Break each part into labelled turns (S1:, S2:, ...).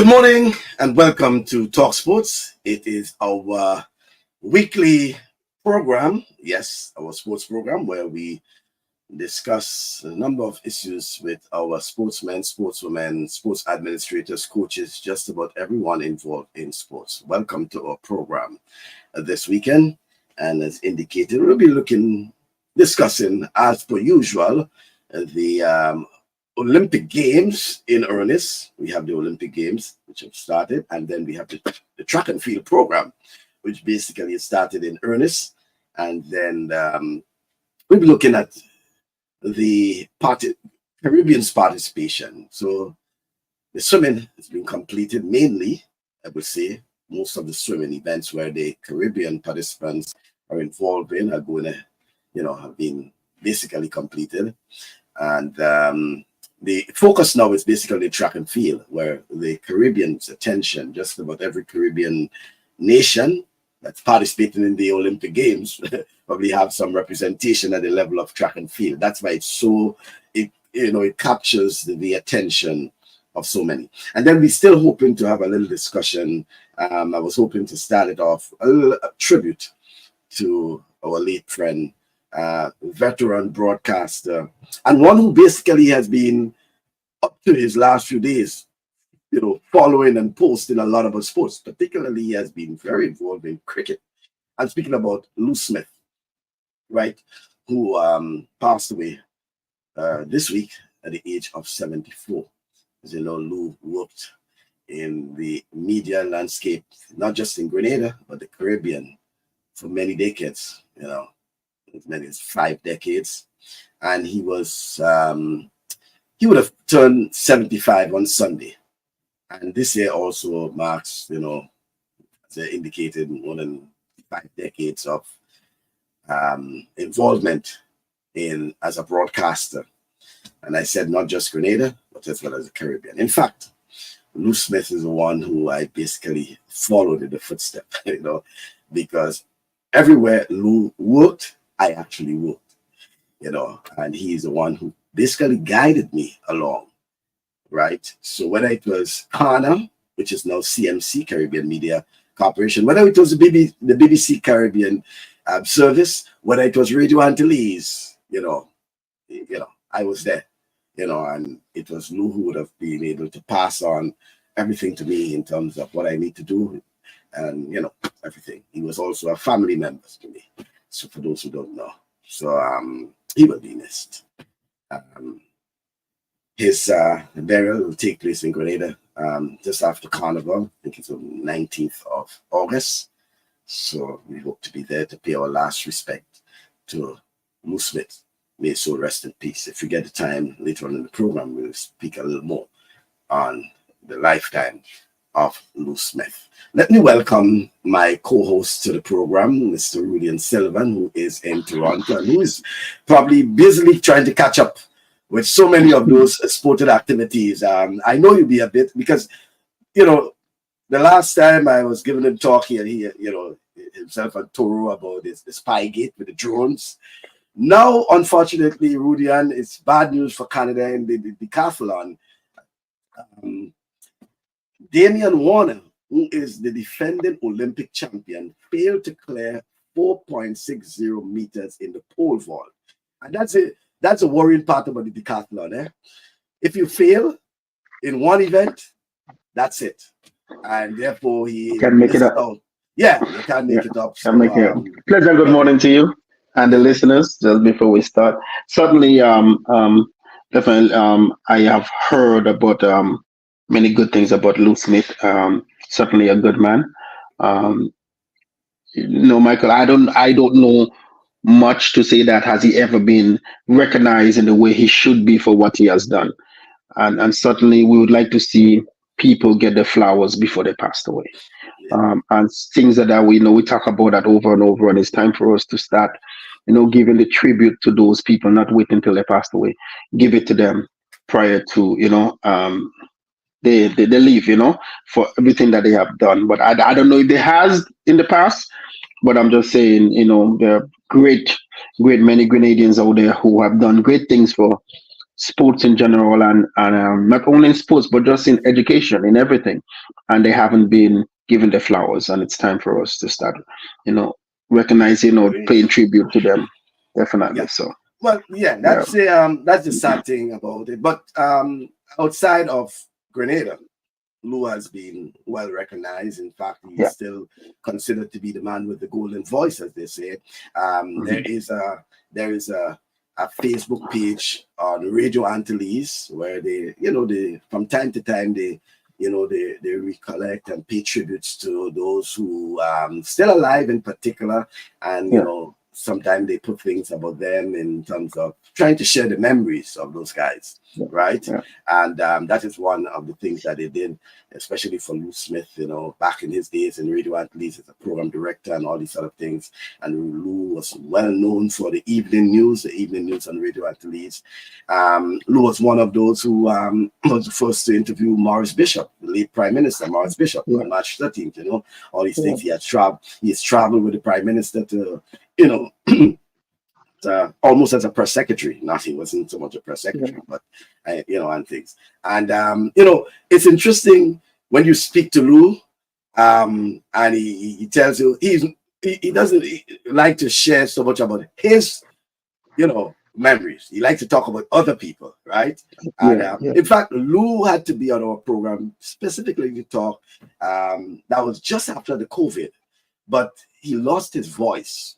S1: Good morning and welcome to TalkSports. It is our weekly program, yes, our sports program where we discuss a number of issues with our sportsmen, sportswomen, sports administrators, coaches, just about everyone involved in sports. Welcome to our program this weekend. And as indicated, we'll be discussing, as per usual, the Olympic Games in earnest. We have the Olympic Games, which have started, and then we have the track and field program, which basically started in earnest. And then we'll be looking at the Caribbean's participation. So the swimming has been completed mainly, I would say. Most of the swimming events where the Caribbean participants are involved in are going to, have been basically completed. And the focus now is basically track and field, where the Caribbean's attention, just about every Caribbean nation that's participating in the Olympic Games, probably have some representation at the level of track and field. That's why it captures the attention of so many. And then we're still hoping to have a little discussion. I was hoping to start it off a little tribute to our late friend, veteran broadcaster, and one who basically has been up to his last few days, following and posting a lot about sports. Particularly, he has been very involved in cricket. I'm speaking about Lew Smith, right, who passed away this week at the age of 74. As you know, Lew worked in the media landscape, not just in Grenada, but the Caribbean for many decades, as many as 5 decades. And he would have turned 75 on Sunday. And this year also marks, as I indicated, more than 5 decades of involvement as a broadcaster. And I said not just Grenada, but as well as the Caribbean. In fact, Lew Smith is the one who I basically followed in the footsteps, because everywhere Lew worked, I actually worked, and he's the one who basically guided me along, right? So whether it was Kana, which is now CMC, Caribbean Media Corporation, whether it was the BBC Caribbean service, whether it was Radio Antilles, I was there, and it was Lew who would have been able to pass on everything to me in terms of what I need to do, and everything. He was also a family member to me. So for those who don't know, so he will be missed. His burial will take place in Grenada just after Carnival. I think it's on the 19th of August. So we hope to be there to pay our last respect to Lew Smith. May his soul rest in peace. If we get the time later on in the program, we'll speak a little more on the lifetime of Lew Smith. Let me welcome my co-host to the program, Mr. Rudian Sylvan, who is in Toronto and who is probably busily trying to catch up with so many of those sported activities. I know you'll be a bit, because, the last time I was giving him talk here, he, himself and Toro about the Spygate with the drones. Now, unfortunately, Rudian, it's bad news for Canada in the decathlon. Damian Warner, who is the defending Olympic champion, failed to clear 4.60 meters in the pole vault. And that's a worrying part about the decathlon. If you fail in one event, that's it. And therefore, he
S2: can make it up.
S1: Yeah, you can't make it up. So,
S2: pleasant good morning to you and the listeners. Just before we start, certainly, definitely, I have heard about many good things about Lew Smith. Certainly a good man. Michael, I don't know much to say that has he ever been recognized in the way he should be for what he has done. And certainly we would like to see people get their flowers before they passed away. And things that we talk about that over and over, and it's time for us to start, giving the tribute to those people, not wait until they passed away. Give it to them prior to, they leave, for everything that they have done. But I don't know if they has in the past, but I'm just saying, there are great many Grenadians out there who have done great things for sports in general, and not only in sports but just in education, in everything, and they haven't been given the flowers. And it's time for us to start, you know, recognizing or paying tribute to them. Definitely.
S1: Yeah.
S2: So
S1: Well, yeah,
S2: yeah,
S1: that's the sad thing about it. But outside of Grenada, Lew has been well recognized. In fact, he's
S2: yeah,
S1: still considered to be the man with the golden voice, as they say.
S2: mhm,
S1: There is a Facebook page on Radio Antilles where they from time to time they recollect and pay tributes to those who still alive in particular, and
S2: yeah,
S1: sometimes they put things about them in terms of trying to share the memories of those guys,
S2: yeah,
S1: right?
S2: yeah,
S1: And that is one of the things that they did, especially for Lew Smith, back in his days in Radio Antilles as a program director and all these sort of things. And Lew was well known for the evening news on Radio Antilles. Lew was one of those who was the first to interview Morris Bishop, the late Prime Minister Morris Bishop,
S2: yeah,
S1: on March 13th. All these
S2: yeah,
S1: things. He's traveled with the Prime Minister to, you know, almost as a press secretary. Not he wasn't so much a press
S2: yeah,
S1: secretary, but and things. And it's interesting when you speak to Lew, and he tells you he doesn't like to share so much about his memories. He likes to talk about other people, right? And
S2: yeah, yeah,
S1: in fact, Lew had to be on our program specifically to talk. That was just after the COVID, but he lost his voice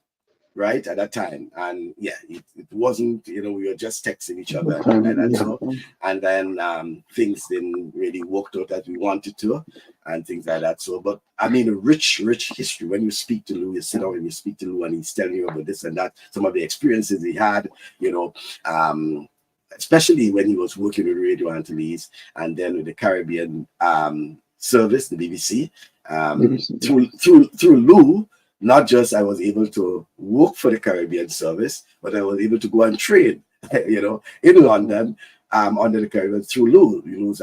S1: right at that time, and yeah, it wasn't, we were just texting each other and things like that.
S2: yeah,
S1: So, and then things didn't really work out as we wanted to, and things like that. So, but I mean, a rich history. When you speak to Lew, you sit down and you speak to Lew, and he's telling you about this and that, some of the experiences he had, especially when he was working with Radio Antilles and then with the Caribbean service, the BBC.
S2: BBC,
S1: Through Lew, not just I was able to work for the Caribbean service, but I was able to go and trade, in London, under the Caribbean through Lew's,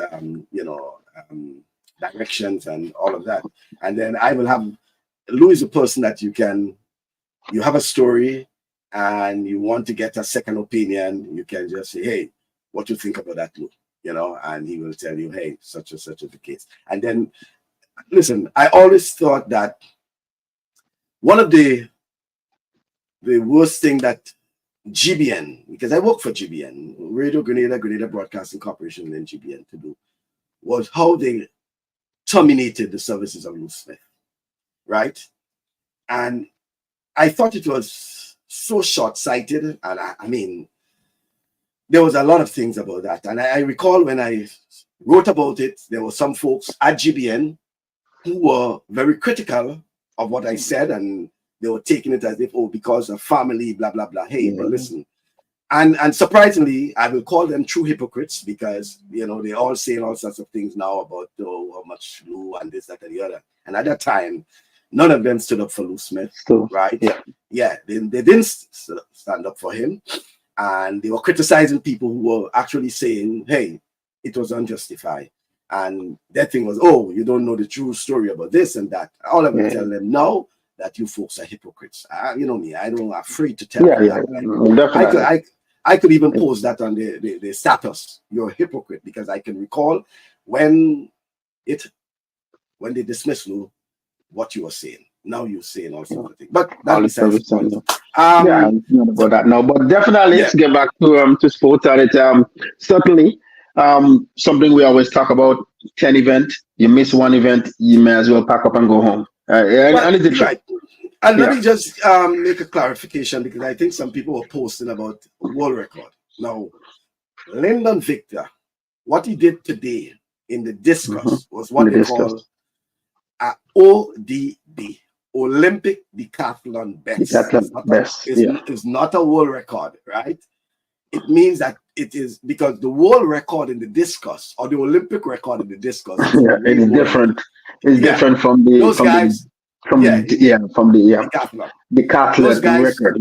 S1: directions and all of that. And then I will have Lew is a person that you have a story and you want to get a second opinion, you can just say, hey, what do you think about that, Lew? And he will tell you, hey, such and such is the case. And then, listen, I always thought that one of the worst thing that GBN, because I work for GBN, Radio Grenada Broadcasting Corporation, and GBN to do, was how they terminated the services of Lew Smith, right? And I thought it was so short-sighted, and I mean, there was a lot of things about that. And I recall when I wrote about it, there were some folks at GBN who were very critical of what I said, and they were taking it as if, oh, because of family, blah, blah, blah. Hey, but listen. And surprisingly, I will call them true hypocrites because, they're all saying all sorts of things now about how much Lew and this, that, and the other. And at that time, none of them stood up for Lew Smith, right? Yeah, they didn't stand up for him. And they were criticizing people who were actually saying, hey, it was unjustified. And that thing was, oh, you don't know the true story about this and that. All I will tell them now that you folks are hypocrites. You know me, I don't afraid to tell them that. I could even post that on the status. You're a hypocrite, because I can recall when they dismissed Lew, what you were saying. Now you're saying all sorts of things. But that's besides the point.
S2: I know about that now. But definitely, let's get back to sports. And it certainly something we always talk about. 10 event, you miss one event, you may as well pack up and go home. And it's
S1: right. And let me just make a clarification, because I think some people were posting about world record. Now, Lyndon Victor, what he did today in the discus was what they call ODB, Olympic Decathlon Best. It's not a world record, right? It means that it is, because the world record in the discus or the Olympic record in the discus is
S2: it's different. It's different from the
S1: those guys.
S2: From the decathlon record.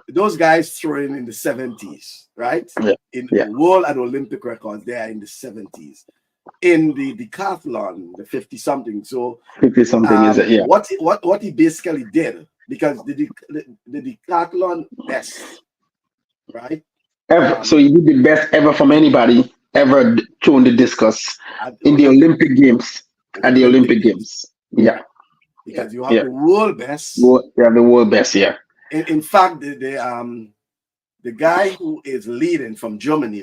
S1: Those guys throwing in the 70s, right? In world and Olympic records, they are in the 70s. In the decathlon, the 50-something. So
S2: 50-something is
S1: what he basically did, because the decathlon best, right?
S2: Ever. So he did the best ever from anybody ever thrown the discus
S1: at the
S2: in the
S1: Olympic
S2: Olympic Games.
S1: in the
S2: At the
S1: Olympic
S2: Olympic
S1: Games.
S2: Games. Yeah.
S1: Right. Because you have
S2: Yeah.
S1: the world best.
S2: You have the world best. Yeah.
S1: In fact, the guy who is leading from Germany,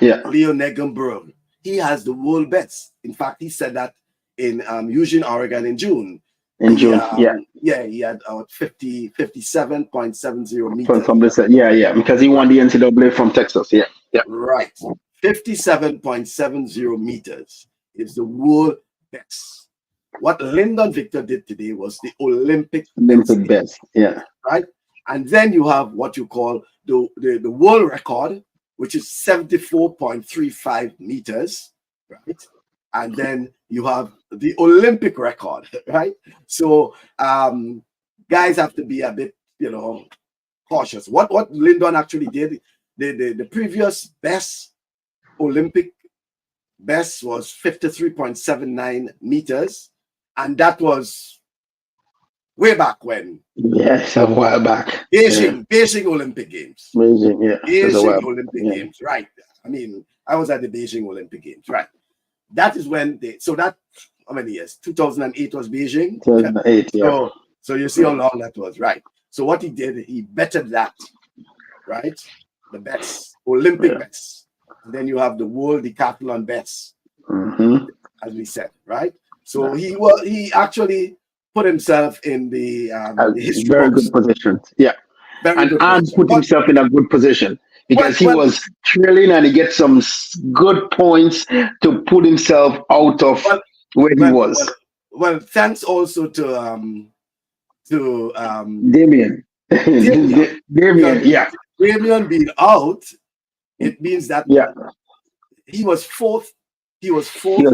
S2: Yeah.
S1: Leo Negenberg, he has the world best. In fact, he said that in Eugene, Oregon in June.
S2: In June. Yeah.
S1: He had 57.70
S2: From
S1: meters.
S2: this. Yeah. Because he won
S1: Right.
S2: the NCAA from Texas. Yeah. Yeah.
S1: Right. 57.70 meters is the world best. What Lyndon Victor did today was the Olympic best.
S2: Olympic best. Yeah.
S1: Right. And then you have what you call the world record, which is 74.35 meters. Right. And then you have the Olympic record. Right. So guys have to be a bit, cautious. What Lyndon actually did, the previous best Olympic best was 53.79 meters, and that was way back when.
S2: Yes, a while back.
S1: Beijing Olympic Games.
S2: Amazing, yeah.
S1: Beijing Olympic Games, right. I mean, I was at the Beijing Olympic Games, right. That is when how many years? 2008 was Beijing?
S2: 2008, yeah.
S1: So you see how long that was, right. So what he did, he bettered that, right? The bets, Olympic bets. And then you have the world decathlon bets, as we said, right? So he actually put himself in the history
S2: very
S1: books.
S2: good position. Yeah.
S1: Very good
S2: And
S1: position.
S2: put himself in a good position because he was trailing and he gets some good points to put himself out of where he was.
S1: Well, thanks also to
S2: Damien. Damien, yeah.
S1: Damien being out, it means that he was fourth. He was fourth. He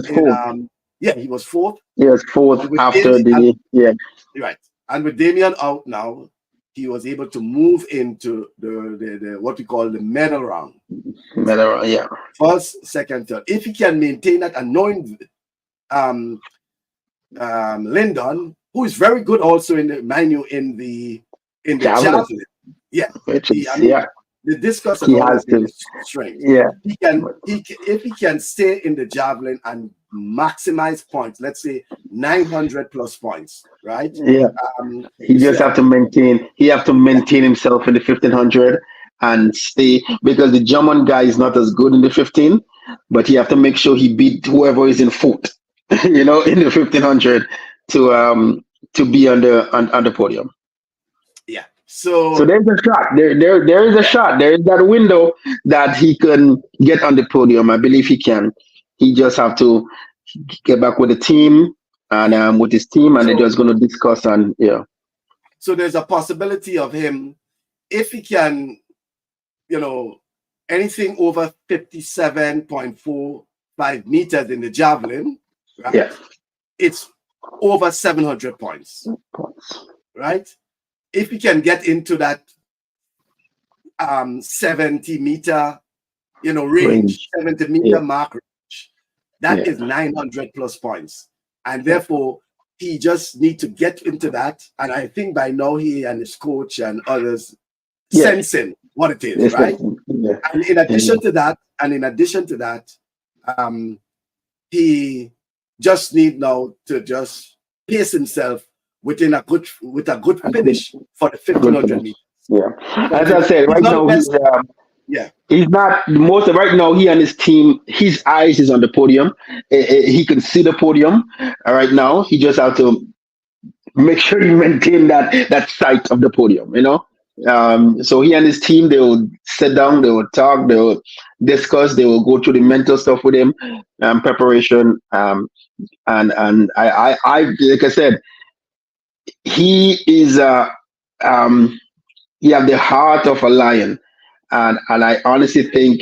S1: was fourth.
S2: He was fourth after
S1: right. And with Damien out now, he was able to move into the what we call the medal round.
S2: Medal round, yeah.
S1: First, second, third. If he can maintain that, and knowing Lyndon, who is very good also in the javelin. Yeah. The discus has been strength.
S2: Yeah.
S1: If he can stay in the javelin and maximize points, let's say 900 plus points, right?
S2: Yeah. He just have to maintain. He have to maintain himself in the 1500 and stay, because the German guy is not as good in the 15, but he have to make sure he beat whoever is in foot, in the 1500 to be on the podium.
S1: Yeah. So
S2: there's a shot. There is a shot. There is that window that he can get on the podium. I believe he can. He just have to get back with the team and with his team, and they're just going to discuss and
S1: So there's a possibility of him, if he can, anything over 57.45 meters in the javelin, right?
S2: Yeah.
S1: It's over 700 points, right? If he can get into that 70 meter, range, 70 meter mark range, that is 900 plus points. And therefore, he just need to get into that. And I think by now he and his coach and others sensing what it is, right?
S2: Yeah.
S1: And in addition to that, he just need now to just pace himself with a good finish for the 1500 meters.
S2: Yeah, as I said, right now he's not most right now. He and his team, his eyes is on the podium. He can see the podium right now. He just have to make sure he maintain that sight of the podium. So he and his team, they will sit down, they will talk, they will discuss, they will go through the mental stuff with him, preparation. And I like I said, he is he have the heart of a lion, and I honestly think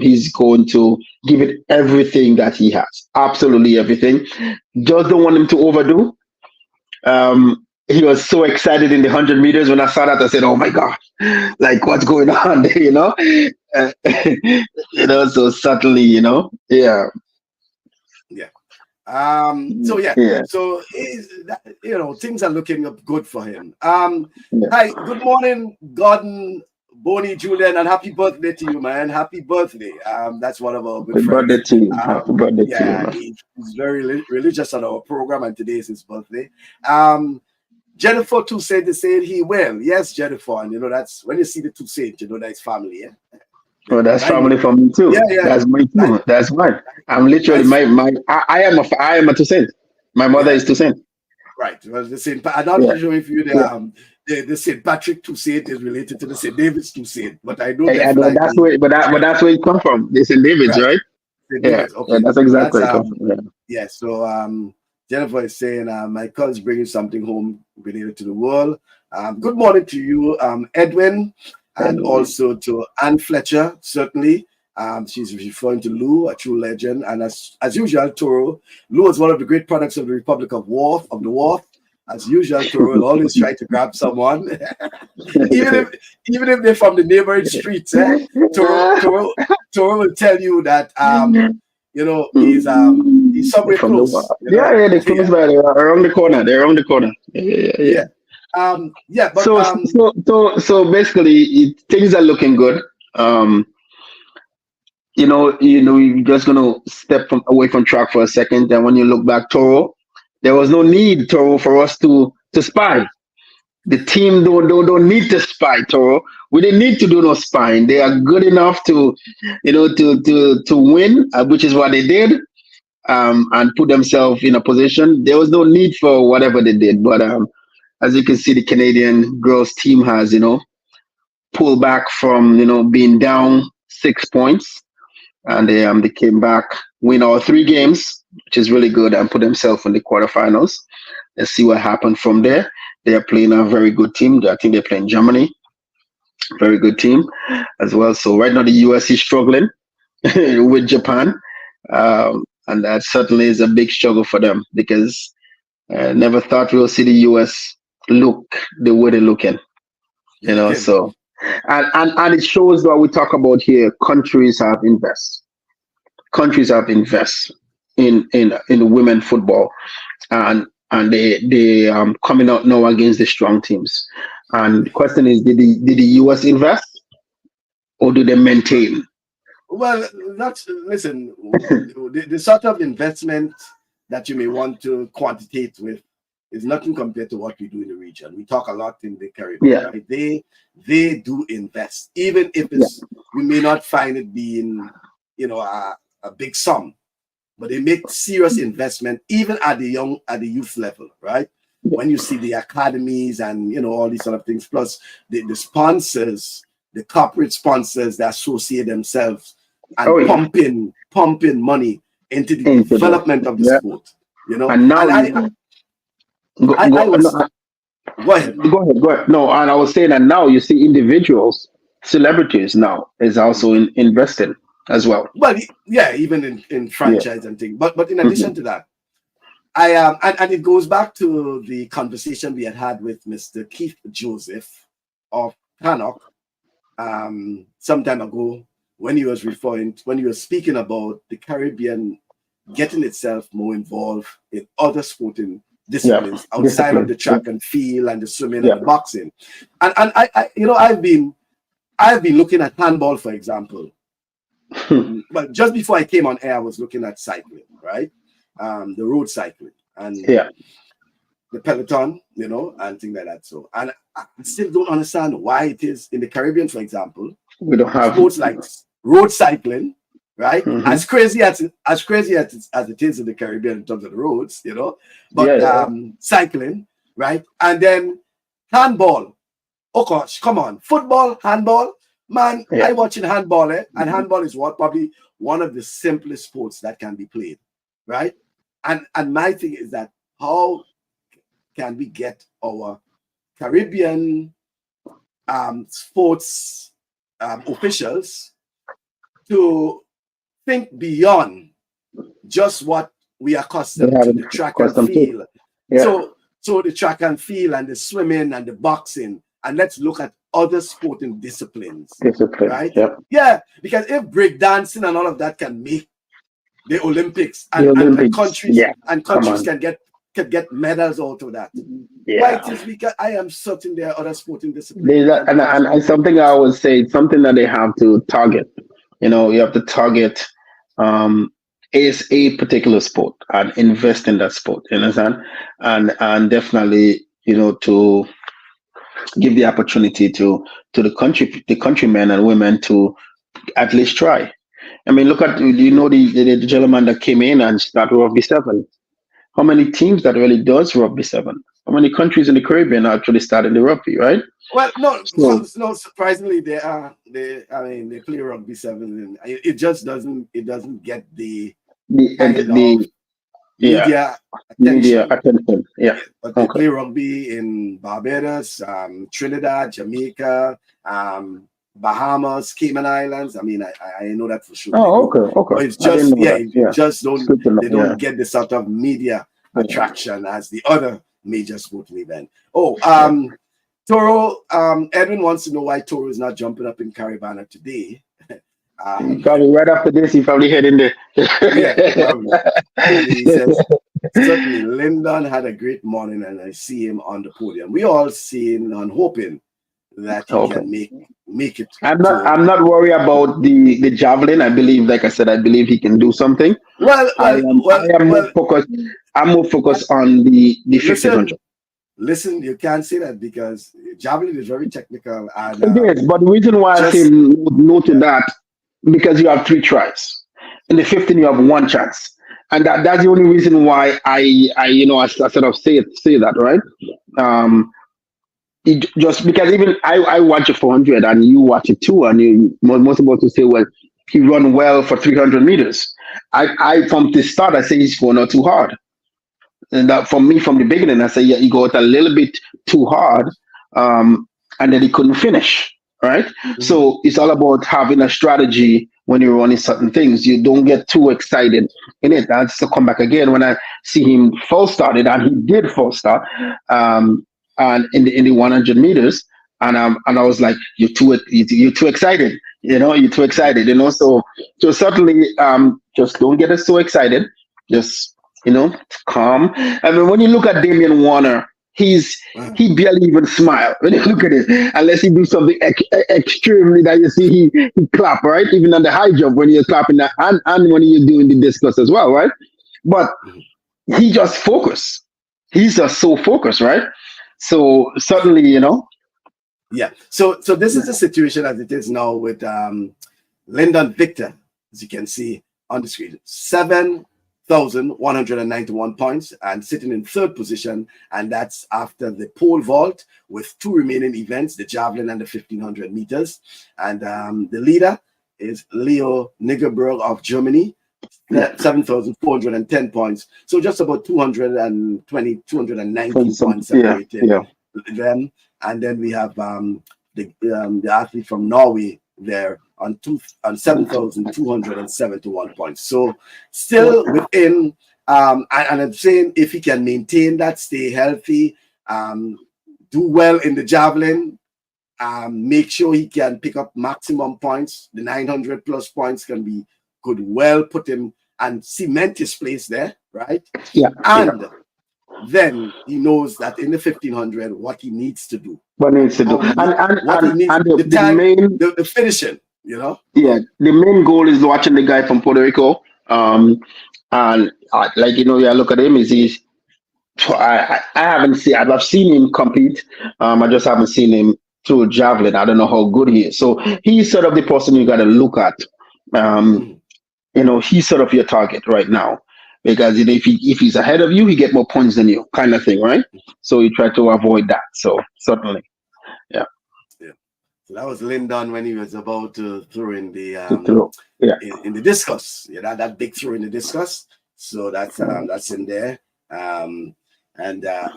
S2: he's going to give it everything that he has, absolutely everything. Just don't want him to overdo. He was so excited in the 100 meters. When I saw that, I said, "Oh my God, like what's going on?" So subtly,
S1: So things are looking up good for him. Hi, good morning, Gordon Bonnie Julian, and happy birthday to you, man. Happy birthday. That's one of our good
S2: Happy
S1: friends.
S2: birthday to you. Happy birthday to you,
S1: Yeah,
S2: man.
S1: he's very religious on our program, and today is his birthday. Jennifer Toussaint is saying he will. Yes, Jennifer. And that's when you see the Toussaint, that's family, yeah?
S2: Oh, that's
S1: Nine,
S2: family for me too.
S1: yeah.
S2: That's me
S1: Nine,
S2: too. That's mine. I'm literally
S1: that's
S2: I am a Toussaint. My mother
S1: yeah,
S2: is Toussaint.
S1: right. Well, the Saint. I'm not
S2: Yeah,
S1: sure if you
S2: yeah.
S1: the Saint Patrick Toussaint is related to the Saint David's Toussaint, but I know
S2: I know that's
S1: definitely
S2: where, but that's where it come from. It's in David's,
S1: right.
S2: right?
S1: Saint
S2: Yeah,
S1: David's.
S2: yeah.
S1: Okay,
S2: That's
S1: so
S2: exactly
S1: that's
S2: where it comes from. Yeah.
S1: yeah. So Jennifer is saying my cousin's bringing something home related to the world. Good morning to you, Edwin, and
S2: And,
S1: also to Anne Fletcher. Certainly, she's referring to Lew, a true legend, and as usual, Toro. Lew is one of the great products of the Republic of the Wharf. As usual, Toro will always try to grab someone, even if they're from the neighboring streets. Toro will tell you that he's somewhere
S2: from the
S1: close.
S2: world. Yeah, yeah. They're close
S1: Yeah,
S2: by. They're around the corner. They're around the corner. Yeah, yeah, yeah.
S1: yeah, but
S2: So basically, things are looking good. Um, you're just gonna step away from track for a second, and when you look back, Toro, there was no need, Toro, for us to spy. The team don't need to spy, Toro. We didn't need to do no spying. They are good enough to win, which is what they did, and put themselves in a position. There was no need for whatever they did, but as you can see, the Canadian girls team has pulled back from being down 6 points, and they came back, win all three games, which is really good, and put themselves in the quarterfinals. Let's see what happened from there. They are playing a very good team. I think they're playing Germany, very good team as well. So right now the US is struggling with Japan, and that certainly is a big struggle for them because never thought we'll see the US look the way they're looking. So and it shows what we talk about here. Countries have invest in women football, and they coming out now against the strong teams. And the question is, did the US invest or do they maintain?
S1: well, listen. The sort of investment that you may want to quantitate with is nothing compared to what we do in the region. We talk a lot in the Caribbean,
S2: Yeah,
S1: right? They do invest, even if
S2: yeah,
S1: we may not find it being a big sum, but they make serious investment even at the youth level, right?
S2: yeah.
S1: When you see the academies and all these sort of things, plus the sponsors, the corporate sponsors that associate themselves
S2: Oh
S1: and
S2: yeah,
S1: pumping money into the
S2: into the
S1: development of the
S2: yeah.
S1: sport,
S2: And now
S1: and I was
S2: no,
S1: go ahead.
S2: go ahead. No, and I was saying that now you see individuals, celebrities now is also investing as well.
S1: Well, yeah, even in
S2: Yeah.
S1: franchise and things. But in addition
S2: Hmm.
S1: to that, I and it goes back to the conversation we had with Mr. Keith Joseph of Cannock some time ago when he was speaking about the Caribbean getting itself more involved in other sporting
S2: Yeah.
S1: disciplines outside of
S2: Discipline.
S1: the
S2: Yeah.
S1: track and field and the swimming and
S2: Yeah.
S1: the boxing. And I've been looking at handball, for example. But just before I came on air, I was looking at cycling, right? The road cycling and
S2: Yeah.
S1: the peloton, and things like that. So, and I still don't understand why it is in the Caribbean, for example,
S2: We don't have.
S1: sports like road cycling, right?
S2: Hmm.
S1: As crazy as it is in the Caribbean in terms of the roads,
S2: Yeah.
S1: but
S2: Yeah.
S1: cycling, right? And then handball. Oh gosh, come on, football, handball, man.
S2: Yeah.
S1: I watching handball, and handball is probably one of the simplest sports that can be played, right? And my thing is that how can we get our Caribbean sports officials to think beyond just what we are
S2: They
S1: accustomed
S2: have
S1: to,
S2: it
S1: the track and
S2: custom too.
S1: field.
S2: Yeah.
S1: So the track and field and the swimming and the boxing, and let's look at other sporting disciplines,
S2: Discipline.
S1: right?
S2: Yeah.
S1: Yeah, because if breakdancing and all of that can make the Olympics
S2: The
S1: and
S2: Olympics.
S1: countries
S2: Yeah. Come on.
S1: can get could get medals out of that. Why it
S2: Yeah.
S1: is because I am certain there are other sporting disciplines
S2: There's
S1: we
S2: a,
S1: can also
S2: and something I would say, it's something that they have to target. You have to target um, is a particular sport and invest in that sport. You understand? And definitely, to give the opportunity to the countrymen and women to at least try. I mean, look at the gentleman that came in and started rugby seven. How many teams that really does rugby seven? How many countries in the Caribbean actually started the rugby, right?
S1: well, no,
S2: So
S1: no. Surprisingly, they are. I mean, they play rugby seven, and it just doesn't. It doesn't get the kind of
S2: the yeah,
S1: media
S2: media
S1: attention.
S2: attention. Yeah.
S1: Yeah, but they
S2: Okay.
S1: play rugby in Barbados, Trinidad, Jamaica, Bahamas, Cayman Islands. I mean, I know that for sure. They
S2: Oh,
S1: do,
S2: okay, okay.
S1: but it's
S2: I didn't
S1: just
S2: know
S1: yeah,
S2: that.
S1: it
S2: Yeah.
S1: just
S2: It's
S1: don't.
S2: good to know.
S1: They
S2: Yeah.
S1: don't get the sort of media
S2: Yeah.
S1: attraction as the other major sporting event. Oh,
S2: Yeah.
S1: Toro. Edwin wants to know why Toro is not jumping up in Caribana today. Um,
S2: Probably right after this, you probably head in there.
S1: yeah, probably. And he says, certainly, Lyndon had a great morning, and I see him on the podium. We all seeing and hoping that he
S2: Okay.
S1: can make it
S2: I'm not.
S1: to.
S2: I'm not worried about the javelin. I believe, like I said, I believe he can do something.
S1: Well,
S2: I
S1: well,
S2: am.
S1: well,
S2: I am more
S1: well.
S2: focused. I'm more
S1: Well,
S2: focused on the 1500.
S1: listen, listen. You can't say that because javelin is very technical, and
S2: It is, but the reason why I say
S1: just
S2: no to
S1: yeah,
S2: that, because you have three tries. In the 15, you have one chance, and that's the only reason why I sort of say that, right? Um, just because even I watch a 400 and you watch it too, and you most about to say, well, he run well for 300 meters. I from the start I say he's going out too hard, and that for me from the beginning I say yeah, he got a little bit too hard, um, and then he couldn't finish. Right,
S1: mhm.
S2: so it's all about having a strategy when you're running certain things. You don't get too excited in it. That's to come back again when I see him false started, and he did false start, and in the 100 meters, and I was like, you're too excited. You're too excited. So certainly, just don't get us so excited. Just calm. I mean, when you look at Damian Warner, he's
S1: Uh,
S2: he barely even smile when you look at it, unless he do something extremely that you see he clap, right? Even on the high jump when you're clapping that, and when you're doing the discus as well, right? But
S1: mhm.
S2: he just focused. He's just so focused, right? So certainly,
S1: Yeah. So this is the situation as it is now with Lyndon Victor, as you can see on the screen. 7,191 points and sitting in third position. And that's after the pole vault with two remaining events, the javelin and the 1500 meters. And the leader is Leo Nigerberg of Germany.
S2: yeah,
S1: 7,410 points. So just about 220,
S2: for
S1: 219
S2: some,
S1: points
S2: yeah,
S1: separating
S2: yeah.
S1: them. And then we have the athlete from Norway there on 7,271 points. So still within, and I'm saying if he can maintain that, stay healthy, um, do well in the javelin, make sure he can pick up maximum points. The 900 plus points could well put him and cement his place there, right?
S2: Yeah, yeah.
S1: And then he knows that in the 1500 what he needs to do,
S2: What needs to do,
S1: how he need, what he needs,
S2: and
S1: the
S2: the
S1: time,
S2: main,
S1: the finishing, you know.
S2: yeah, the main goal is watching the guy from Puerto Rico. And like yeah, look at him. Is he's I haven't seen. I've seen him compete. I just haven't seen him through javelin. I don't know how good he is. So he's sort of the person you got to look at. Um,
S1: Mhm.
S2: he's sort of your target right now because if he's ahead of you, he get more points than you, kind of thing, right? So you try to avoid that. So certainly, yeah.
S1: Yeah. So that was Lyndon when he was about to throw in the
S2: Yeah.
S1: in the discus. Yeah, that big throw in the discus. So that's in there. Um, and uh,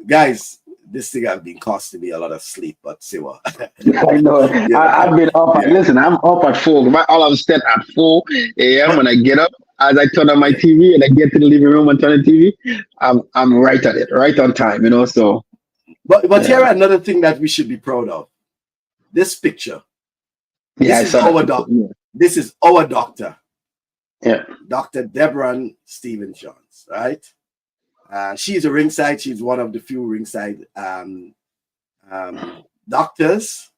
S1: guys, this thing has been costing me a lot of sleep. But see what,
S2: I know.
S1: you know,
S2: I've been up.
S1: yeah,
S2: Listen, I'm up at 4. All of a sudden at 4 a.m. when I get up, as I turn on my
S1: yeah.
S2: TV and I get to the living room and turn the TV, I'm right at it, right on time. So
S1: But
S2: yeah,
S1: here another thing that we should be proud of. This picture.
S2: yeah.
S1: This
S2: I
S1: is
S2: saw that
S1: our
S2: picture.
S1: doc. This is our doctor,
S2: Yeah,
S1: Dr. Deborah Stephen Johns, right? She's a ringside. She's one of the few ringside doctors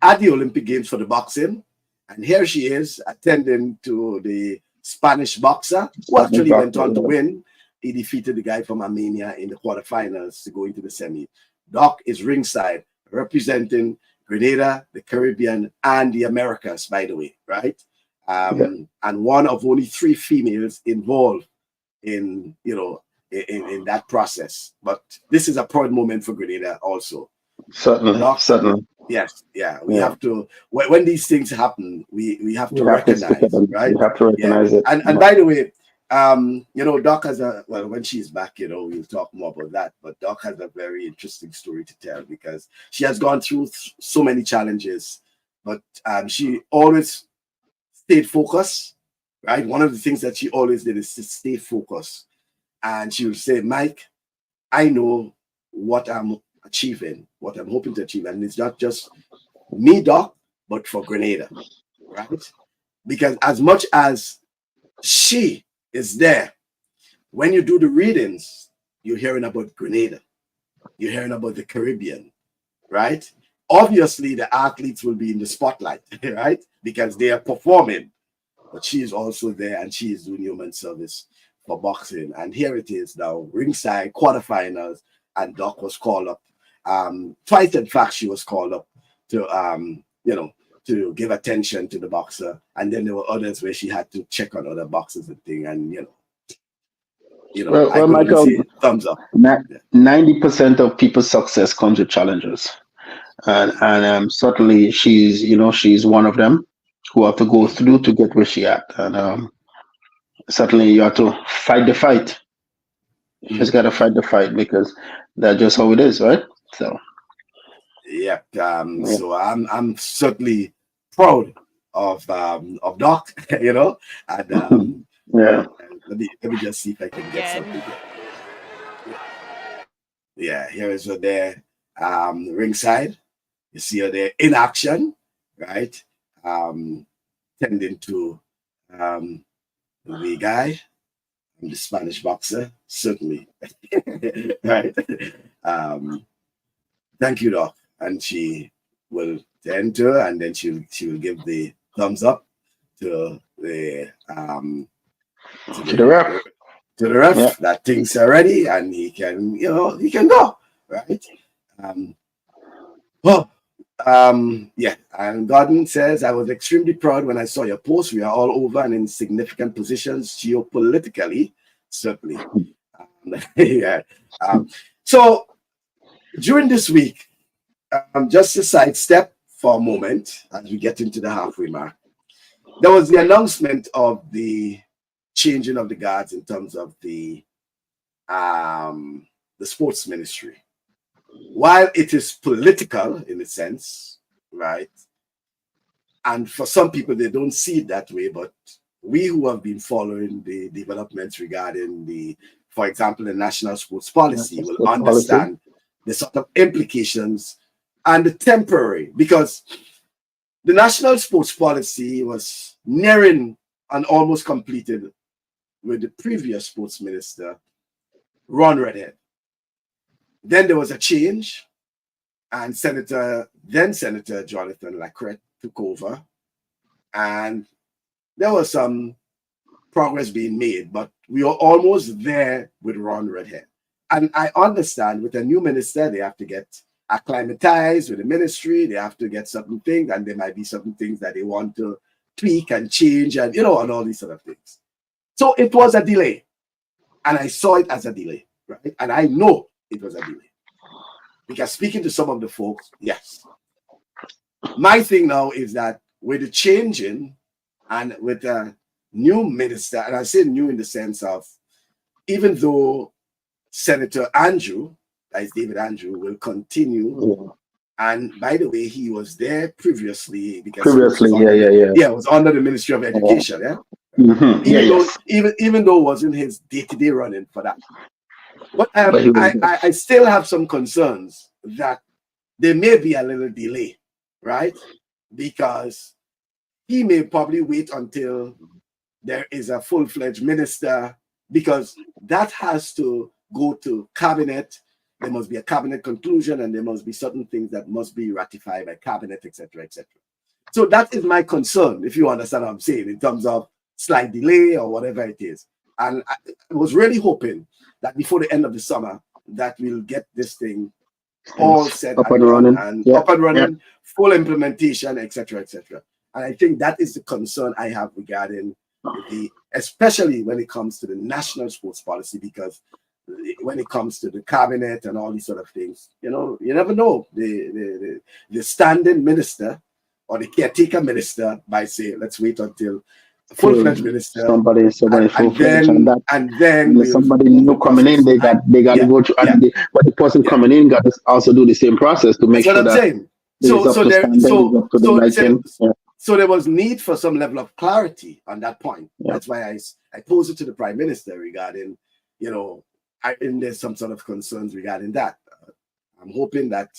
S1: at the Olympic Games for the boxing. And here she is attending to the Spanish boxer who actually went on to win. He defeated the guy from Armenia in the quarterfinals to go into the semi. Doc is ringside representing Grenada, the Caribbean, and the Americas, by the way, right? And one of only 3 females involved in, in that process. But this is a proud moment for Grenada also.
S2: Certainly.
S1: Yes, yeah. We have to, when these things happen, we have to recognize, right?
S2: We have to recognize it.
S1: And by the way, Doc has when she's back, we'll talk more about that. But Doc has a very interesting story to tell because she has gone through so many challenges, but she always stayed focused, right? One of the things that she always did is to stay focused. And she would say, Mike, I know what I'm achieving, what I'm hoping to achieve. And it's not just me, Doc, but for Grenada, right? Because as much as she is there, when you do the readings, you're hearing about Grenada, you're hearing about the Caribbean, right? Obviously, the athletes will be in the spotlight, right? Because they are performing, but she is also there and she is doing human service for boxing. And here it is now, ringside quarterfinals, and Doc was called up. Twice, in fact, she was called up to, to give attention to the boxer. And then there were others where she had to check on other boxers and thing. And,
S2: well, Michael,
S1: thumbs up.
S2: 90% of people's success comes with challenges. And certainly she's one of them who have to go through to get where she at. And certainly you have to fight the fight. She's got to fight the fight because that's just how it is, right? So
S1: so I'm certainly proud of Doc, and let me just see if I can get something. Yeah, here is her there, ringside. You see her there in action, right? Tending to the guy, the Spanish boxer, certainly. Right. Thank you, Doc. And she will tend to her, and then she will give the thumbs up to the
S2: ref.
S1: To the ref that things are ready and he can go, right? And Gordon says, I was extremely proud when I saw your post. We are all over and in significant positions geopolitically, certainly. So during this week, just to sidestep for a moment as we get into the halfway mark, there was the announcement of the changing of the guards in terms of the sports ministry. While it is political in a sense, right? And for some people, they don't see it that way, but we who have been following the developments regarding for example, the national sports policy will understand the sort of implications and the temporary, because the national sports policy was nearing and almost completed with the previous sports minister, Ron Redhead. Then there was a change, and Senator Jonathan Lacrette took over, and there was some progress being made, but we are almost there with Ron Redhead. And I understand with a new minister, they have to get acclimatized with the ministry, they have to get certain things, and there might be certain things that they want to tweak and change and, and all these sort of things. So it was a delay, and I saw it as a delay, right? And I know it was a delay because speaking to some of the folks, yes. My thing now is that with the changing and with a new minister, and I say new in the sense of, even though Senator Andrew, that is David Andrew, will continue. And by the way, he was there previously because he was under the Ministry of Education, even though it wasn't his day-to-day running for that. But I still have some concerns that there may be a little delay, right? Because he may probably wait until there is a full-fledged minister, because that has to go to cabinet. There must be a cabinet conclusion, and there must be certain things that must be ratified by cabinet, etc., etc. So that is my concern, if you understand what I'm saying, in terms of slight delay or whatever it is. And I was really hoping that before the end of the summer, that we'll get this thing all set
S2: up
S1: and
S2: and
S1: done
S2: running.
S1: and
S2: Yeah.
S1: up and
S2: Yeah.
S1: running, full implementation, etc., etc. And I think that is the concern I have regarding especially when it comes to the national sports policy, because when it comes to the cabinet and all these sort of things, you never know. The standing minister or the caretaker minister might say, let's wait until a full-fledged minister,
S2: somebody full fledged,
S1: and then
S2: there's
S1: we'll
S2: somebody
S1: move the
S2: new coming in.
S1: process.
S2: They got to go through, but the person coming in got to also do the same process to make
S1: That's what
S2: sure
S1: I'm
S2: that
S1: saying.
S2: it's up to standard, it's up to the liking.
S1: So there was need for some level of clarity on that point.
S2: Yeah.
S1: That's why I posed it to the Prime Minister regarding, and there's some sort of concerns regarding that. I'm hoping that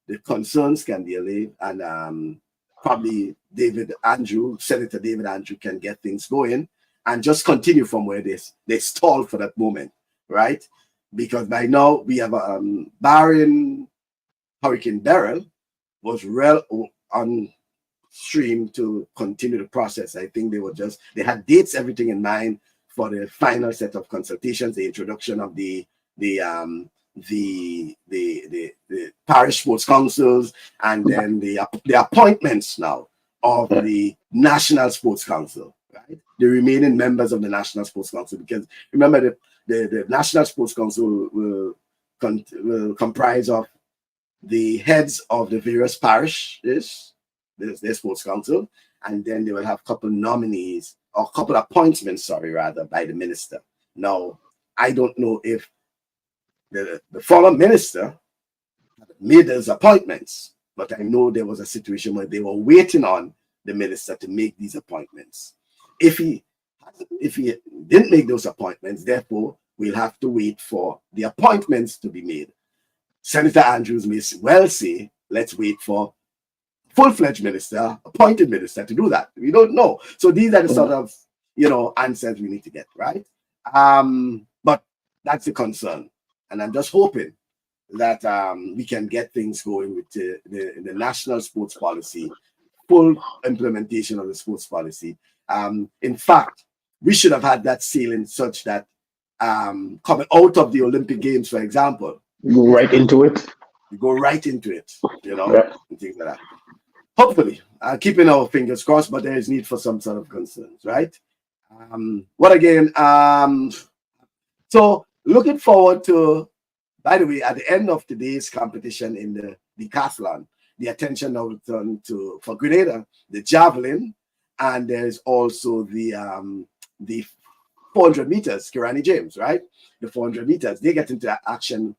S1: the concerns can be allayed, and probably Senator David Andrew can get things going and just continue from where they stalled for that moment, right? Because by now we have barring Hurricane Beryl was on stream to continue the process. I think they had dates, everything in mind for the final set of consultations, the introduction of the parish sports councils, and then the appointments now of the National Sports Council, right? The remaining members of the National Sports Council, because remember the National Sports Council will comprise of the heads of the various parishes, their sports council, and then they will have a couple nominees or a couple appointments, by the minister. Now, I don't know if the former minister made those appointments, but I know there was a situation where they were waiting on the minister to make these appointments. If he didn't make those appointments, therefore, we'll have to wait for the appointments to be made. Senator Andrews may well say, let's wait for full-fledged minister, appointed minister to do that. We don't know. So these are the sort of, answers we need to get, right? But that's the concern. And I'm just hoping that we can get things going with the national sports policy, full implementation of the sports policy. In fact, we should have had that ceiling such that coming out of the Olympic Games, for example,
S2: go right into it.
S1: We go right into it,
S2: Yeah.
S1: and things like that. Hopefully, keeping our fingers crossed, but there is need for some sort of concerns, right? So looking forward to, by the way, at the end of today's competition in the decathlon, the attention now will turn to, for Grenada, the javelin, and there's also the 400 meters, Kirani James, right? The 400 meters, they get into action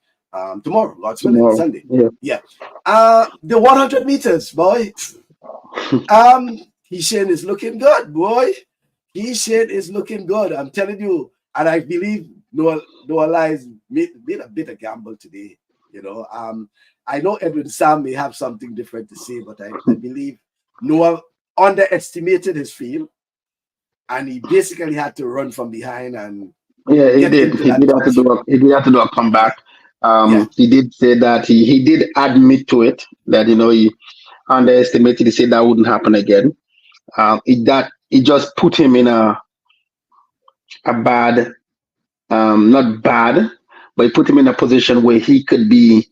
S1: tomorrow, God's willing, Sunday. Yeah. The 100 meters, boy. Hishane is looking good, boy. Hishane is looking good. I'm telling you, and I believe Noah Lyles made a bit of gamble today. I know Edwin Sam may have something different to say, but I believe Noah underestimated his field, and he basically had to run from behind and
S2: he did. He did have to do a comeback. He did say that he did admit to it that he underestimated. He said that wouldn't happen again. It just put him in a bad, not bad, but it put him in a position where he could be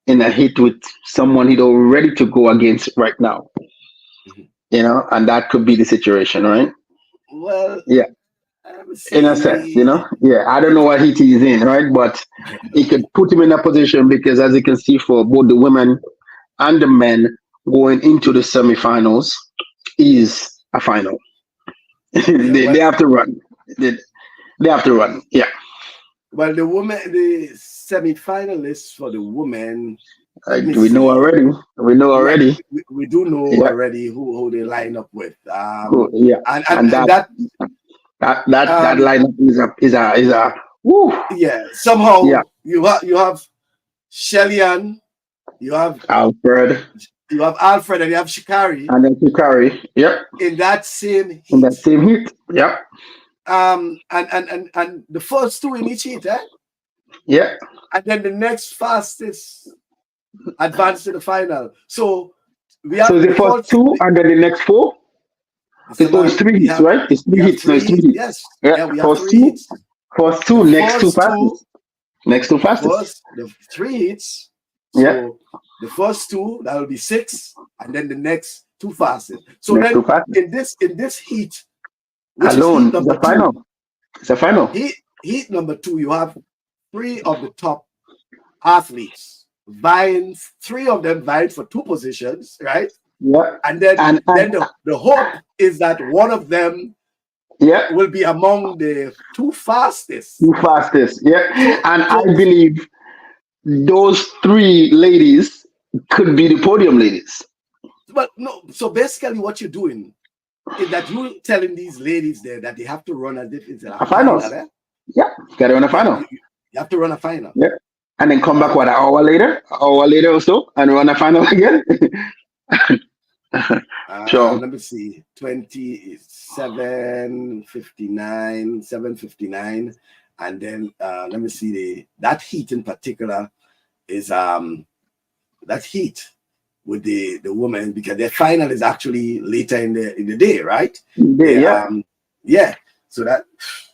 S2: in a hit with someone he'd ready to go against right now. And that could be the situation, right?
S1: Well,
S2: yeah. In a sense, I don't know what heat he's in, right? But it could put him in a position because, as you can see, for both the women and the men going into the semifinals is a final. They have to run. They have to run. Yeah.
S1: Well, the semi-finalists for the women,
S2: we know already. We know already.
S1: We do know already who they line up with.
S2: And that lineup is a woo.
S1: Yeah. Somehow you have Shelly-Ann, you have
S2: Alfred,
S1: and you have Shikari.
S2: And then Shikari. Yep.
S1: In that same heat.
S2: In that same heat. Yep.
S1: And the first two in each heat, eh?
S2: Yeah.
S1: And then the next fastest advance to the final. So we
S2: So
S1: have
S2: the
S1: the
S2: first
S1: first.
S2: two and then the next four. It's three
S1: We
S2: hits,
S1: have
S2: right? It's three hits. No, it's three hits.
S1: Yes,
S2: Yeah.
S1: yeah, we have three hits.
S2: First
S1: The
S2: two, next two
S1: first two,
S2: fastest. Next two fastest.
S1: the three hits.
S2: Yeah.
S1: So the first two, that will be 6, and then the next two fastest. So
S2: Next two
S1: then
S2: fastest.
S1: in this heat, which is heat
S2: Alone is
S1: number
S2: the
S1: 2,
S2: final. It's a final.
S1: heat number 2, you have 3 of the top athletes vying, 3 of them vying for 2 positions, right?
S2: Yeah.
S1: And then
S2: And
S1: the hope is that one of them
S2: yeah
S1: will be among the 2 fastest.
S2: two fastest. Yeah.
S1: So,
S2: And I believe those 3 ladies could be the podium ladies.
S1: but no, so basically what you're doing is that you're telling these ladies there that they have to run as if it's a final. Eh?
S2: Yeah, gotta run a final.
S1: You have to run a final.
S2: Yeah. And then come back, what, an hour later or so, and run a final again? Sure.
S1: Let me see. 7:59, and then let me see, that heat in particular is that heat with the women, because their final is actually later in the day, right?
S2: Yeah.
S1: Yeah. So that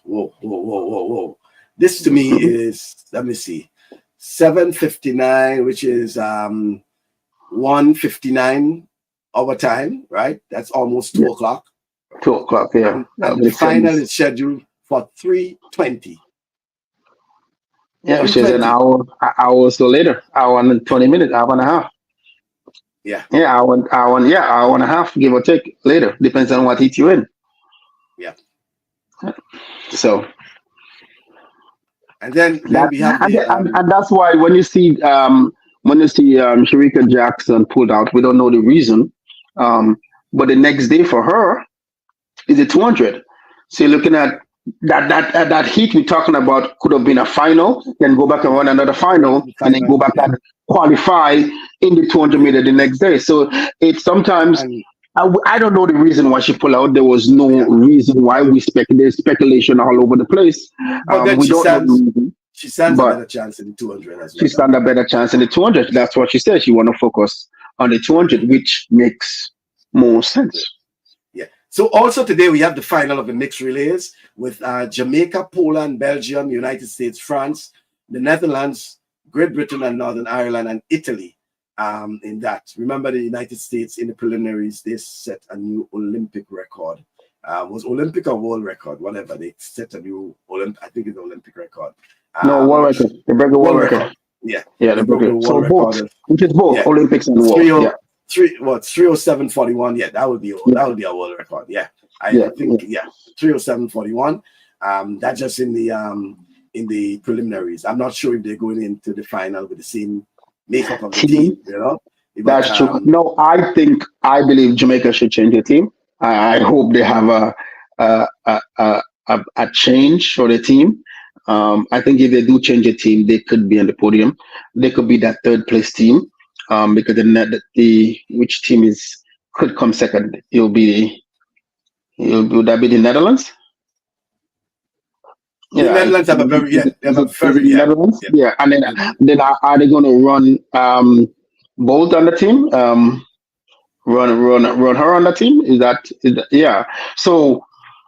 S1: whoa. This to me is, let me see, 7:59, which is 1:59 our time, right? That's almost 2 o'clock.
S2: 2 o'clock, yeah.
S1: And the final is scheduled for 3:20.
S2: Yeah, which is an hour or so later, hour and 20 minutes, hour and a half.
S1: Yeah.
S2: Yeah, hour and a half, give or take, later. Depends on what heat you're in.
S1: Yeah.
S2: So.
S1: And then we have
S2: and that's why when you see Sharika Jackson pulled out, we don't know the reason. But the next day for her is a 200. So you're looking at that heat we're talking about could have been a final, then go back and run another final, and then go back and qualify in the 200-meter the next day. So it's sometimes. I don't know the reason why she pulled out. There was no reason why. There's speculation all over the place.
S1: But then
S2: we don't know the reason.
S1: She stands a better chance in the 200 as well.
S2: She stands a better chance in the 200. That's what she said. She want to focus on the 200, which makes more sense.
S1: Yeah. So also today we have the final of the mixed relays with Jamaica, Poland, Belgium, United States, France, the Netherlands, Great Britain, and Northern Ireland, and Italy. In that, remember, the United States in the preliminaries, they set a new Olympic record. Was Olympic or world record, whatever. They set a new I think it's the Olympic record.
S2: No, world record. They broke the world record.
S1: Yeah.
S2: Yeah, they broke the world record. Which is both Olympics and world.
S1: 3:07:41. Yeah, that would be a world record. Yeah. I think 3:07:41. That's just in the preliminaries. I'm not sure if they're going into the final with the same makeup of the team, you know.
S2: That's true. No, I believe Jamaica should change their team. I hope they have a change for the team. I think if they do change a team, they could be on the podium. They could be that 3rd place team. Because which team could come second? Would that be the Netherlands?
S1: The Netherlands have a very
S2: Netherlands. Yeah. And then are they going to run Bolt on the team? Run her on the team? Is that yeah? So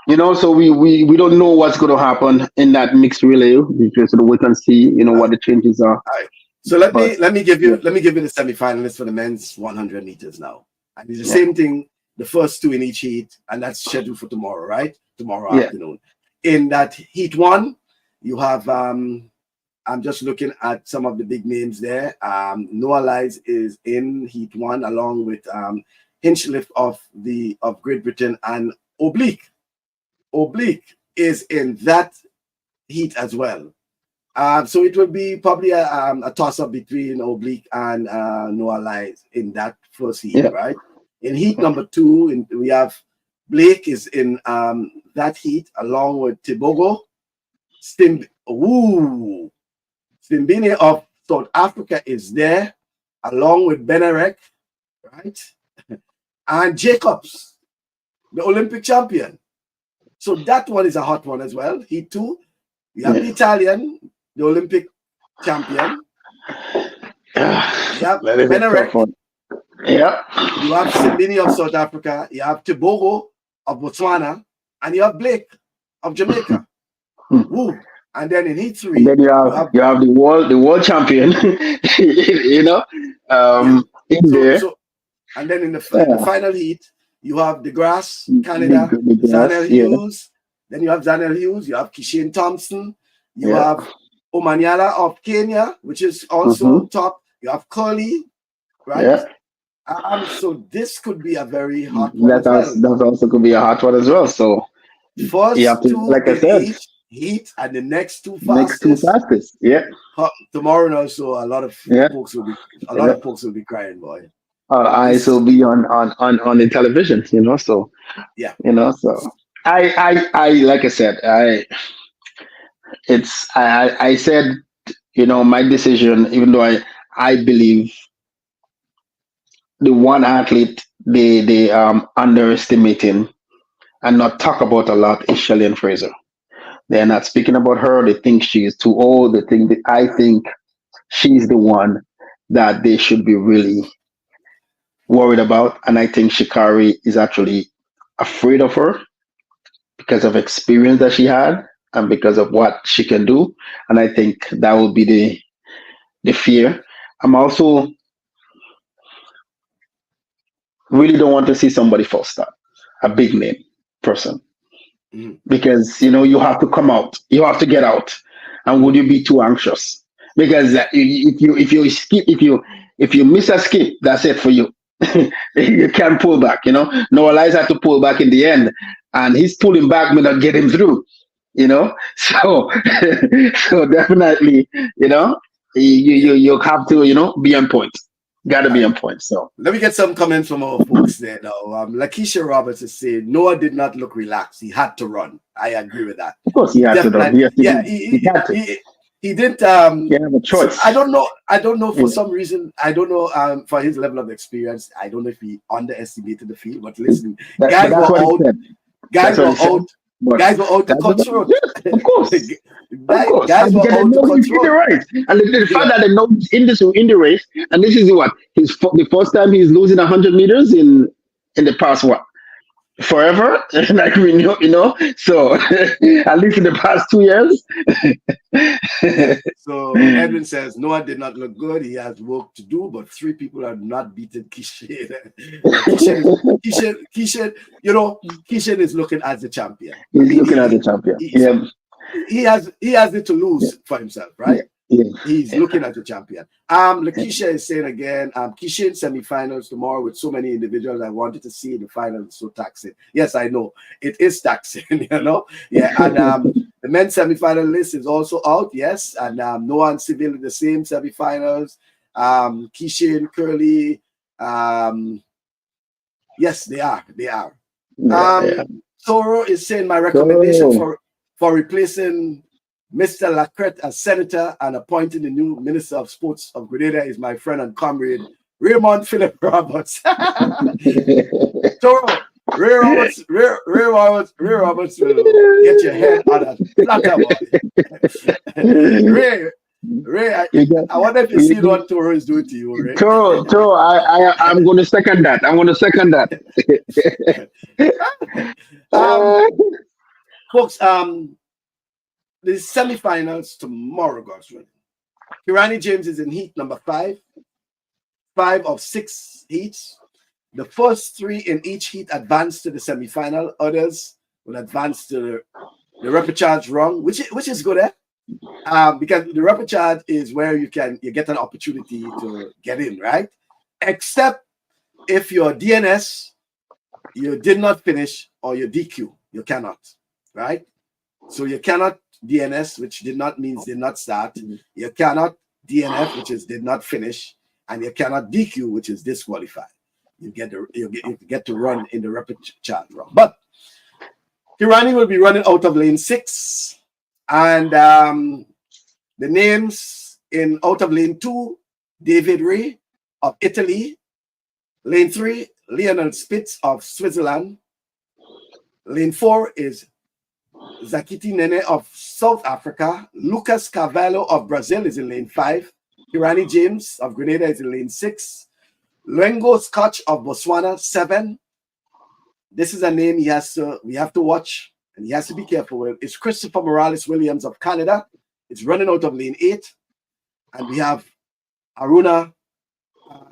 S2: so we don't know what's going to happen in that mixed relay. We just wait and see. What the changes are.
S1: All right. So let me give you the semifinalists for the men's 100 meters now, and it's the same thing. The first 2 in each heat, and that's scheduled for tomorrow, right? Tomorrow afternoon. In that heat 1, you have I'm just looking at some of the big names there. Noah Lyles is in heat 1 along with Hinchliffe of Great Britain, and Oblique is in that heat as well. So it will be probably a toss-up between Oblique and Noah Lyles in that first heat, right? In heat number 2, we have Blake is in that heat along with Tibogo. Stimbini of South Africa is there along with Benarek, right? And Jacobs, the Olympic champion. So that one is a hot one as well. Heat 2, we have the Italian, the Olympic champion. You have
S2: That is a tough
S1: Benarek.
S2: one. Yeah.
S1: You have Simbini of South Africa. You have Tibogo of Botswana. And you have Blake of Jamaica. Woo. And then in Heat 3,
S2: And then you have the world champion, you know,
S1: yeah.
S2: in there.
S1: And then in the final heat, you have DeGrasse, Canada,
S2: The
S1: Zanel
S2: grass, yeah.
S1: Hughes. Then you have Zanel Hughes. You have Kishane Thompson. You have Omanyala of Kenya, which is also top. You have Curly, right?
S2: Yeah.
S1: So this could be a very hot one as well.
S2: That also could be a hot one as well. So
S1: first
S2: you have to,
S1: two
S2: like I
S1: in
S2: said,
S1: each heat and the next two
S2: next two
S1: fastest.
S2: fastest. Yeah.
S1: Tomorrow and also a lot of folks will be crying, boy.
S2: Our eyes will be on the television, you know. So
S1: yeah,
S2: you know. So I like I said, I said, you know, my decision, even though I believe the one athlete they underestimating and not talk about a lot is Shelly Fraser. They're not speaking about her. They think she is too old. I think she's the one that they should be really worried about. And I think Shikari is actually afraid of her because of experience that she had and because of what she can do. And I think that will be the fear. I'm also really don't want to see somebody false start, a big name person. Because you have to come out, you have to get out, and would you be too anxious? Because if you miss a skip, that's it for you. You can't pull back. Noah Lyles had to pull back in the end, and his pulling back may not get him through. So so definitely, you have to be on point. Got to be on point. So
S1: let me get some comments from our folks there now. Lakeisha Roberts is saying Noah did not look relaxed. He had to run. I agree with that.
S2: Of course, he had to run. He had to.
S1: He didn't.
S2: He have a choice.
S1: So I don't know. For some reason, I don't know. For his level of experience, I don't know if he underestimated the field. But listen, guys were out. Guys were out. Guys were out to control.
S2: Yes, of course.
S1: Guys were out to control.
S2: In the race. And the fact that they know he's in the race, and this is the first time he's losing 100 meters in the past forever, like we know, so at least in the past 2 years.
S1: So Edwin says Noah did not look good. He has work to do, but 3 people have not beaten Kishane. Kishane is looking as the champion.
S2: He's looking as the champion.
S1: He has it to lose for himself, right? He's looking at the champion. Lakeisha is saying again, Kishane semifinals tomorrow with so many individuals I wanted to see in the final. It's so taxing. Yes, I know. It is taxing, Yeah, and the men's semifinal list is also out, yes. And Noah and Civil in the same semifinals. Kishane, Curly, yes, they are. Toro is saying my recommendation for replacing Mr. Lacrette as senator and appointing the new Minister of Sports of Grenada is my friend and comrade, Raymond Philip Roberts. Toro, Ray Roberts will get your head on a platter, boy. Ray, I wonder if you see what Toro is doing to you, Ray.
S2: Toro, I'm going to second that.
S1: Folks, the semifinals tomorrow, God's willing. Kirani James is in heat number 5. 5 of 6 heats. The first 3 in each heat advance to the semifinal. Others will advance to the repechage round, which is good, because the repechage is where you get an opportunity to get in, right? Except if your DNS, you did not finish, or your DQ, you cannot, right? So you cannot DNS, which did not start. You cannot DNF, which is did not finish, and you cannot DQ, which is disqualified. You get to run in the repechage round. But Kirani will be running out of lane 6, and the names in out of lane 2, David Ray of Italy. Lane 3, Lionel Spitz of Switzerland. Lane 4 is Zakiti Nene of South Africa. Lucas Carvalho of Brazil is in lane 5. Kirani James of Grenada is in lane 6. Luengo Scotch of Botswana, 7. This is a name we have to watch, and he has to be careful with. It's Christopher Morales Williams of Canada. It's running out of lane 8. And we have Aruna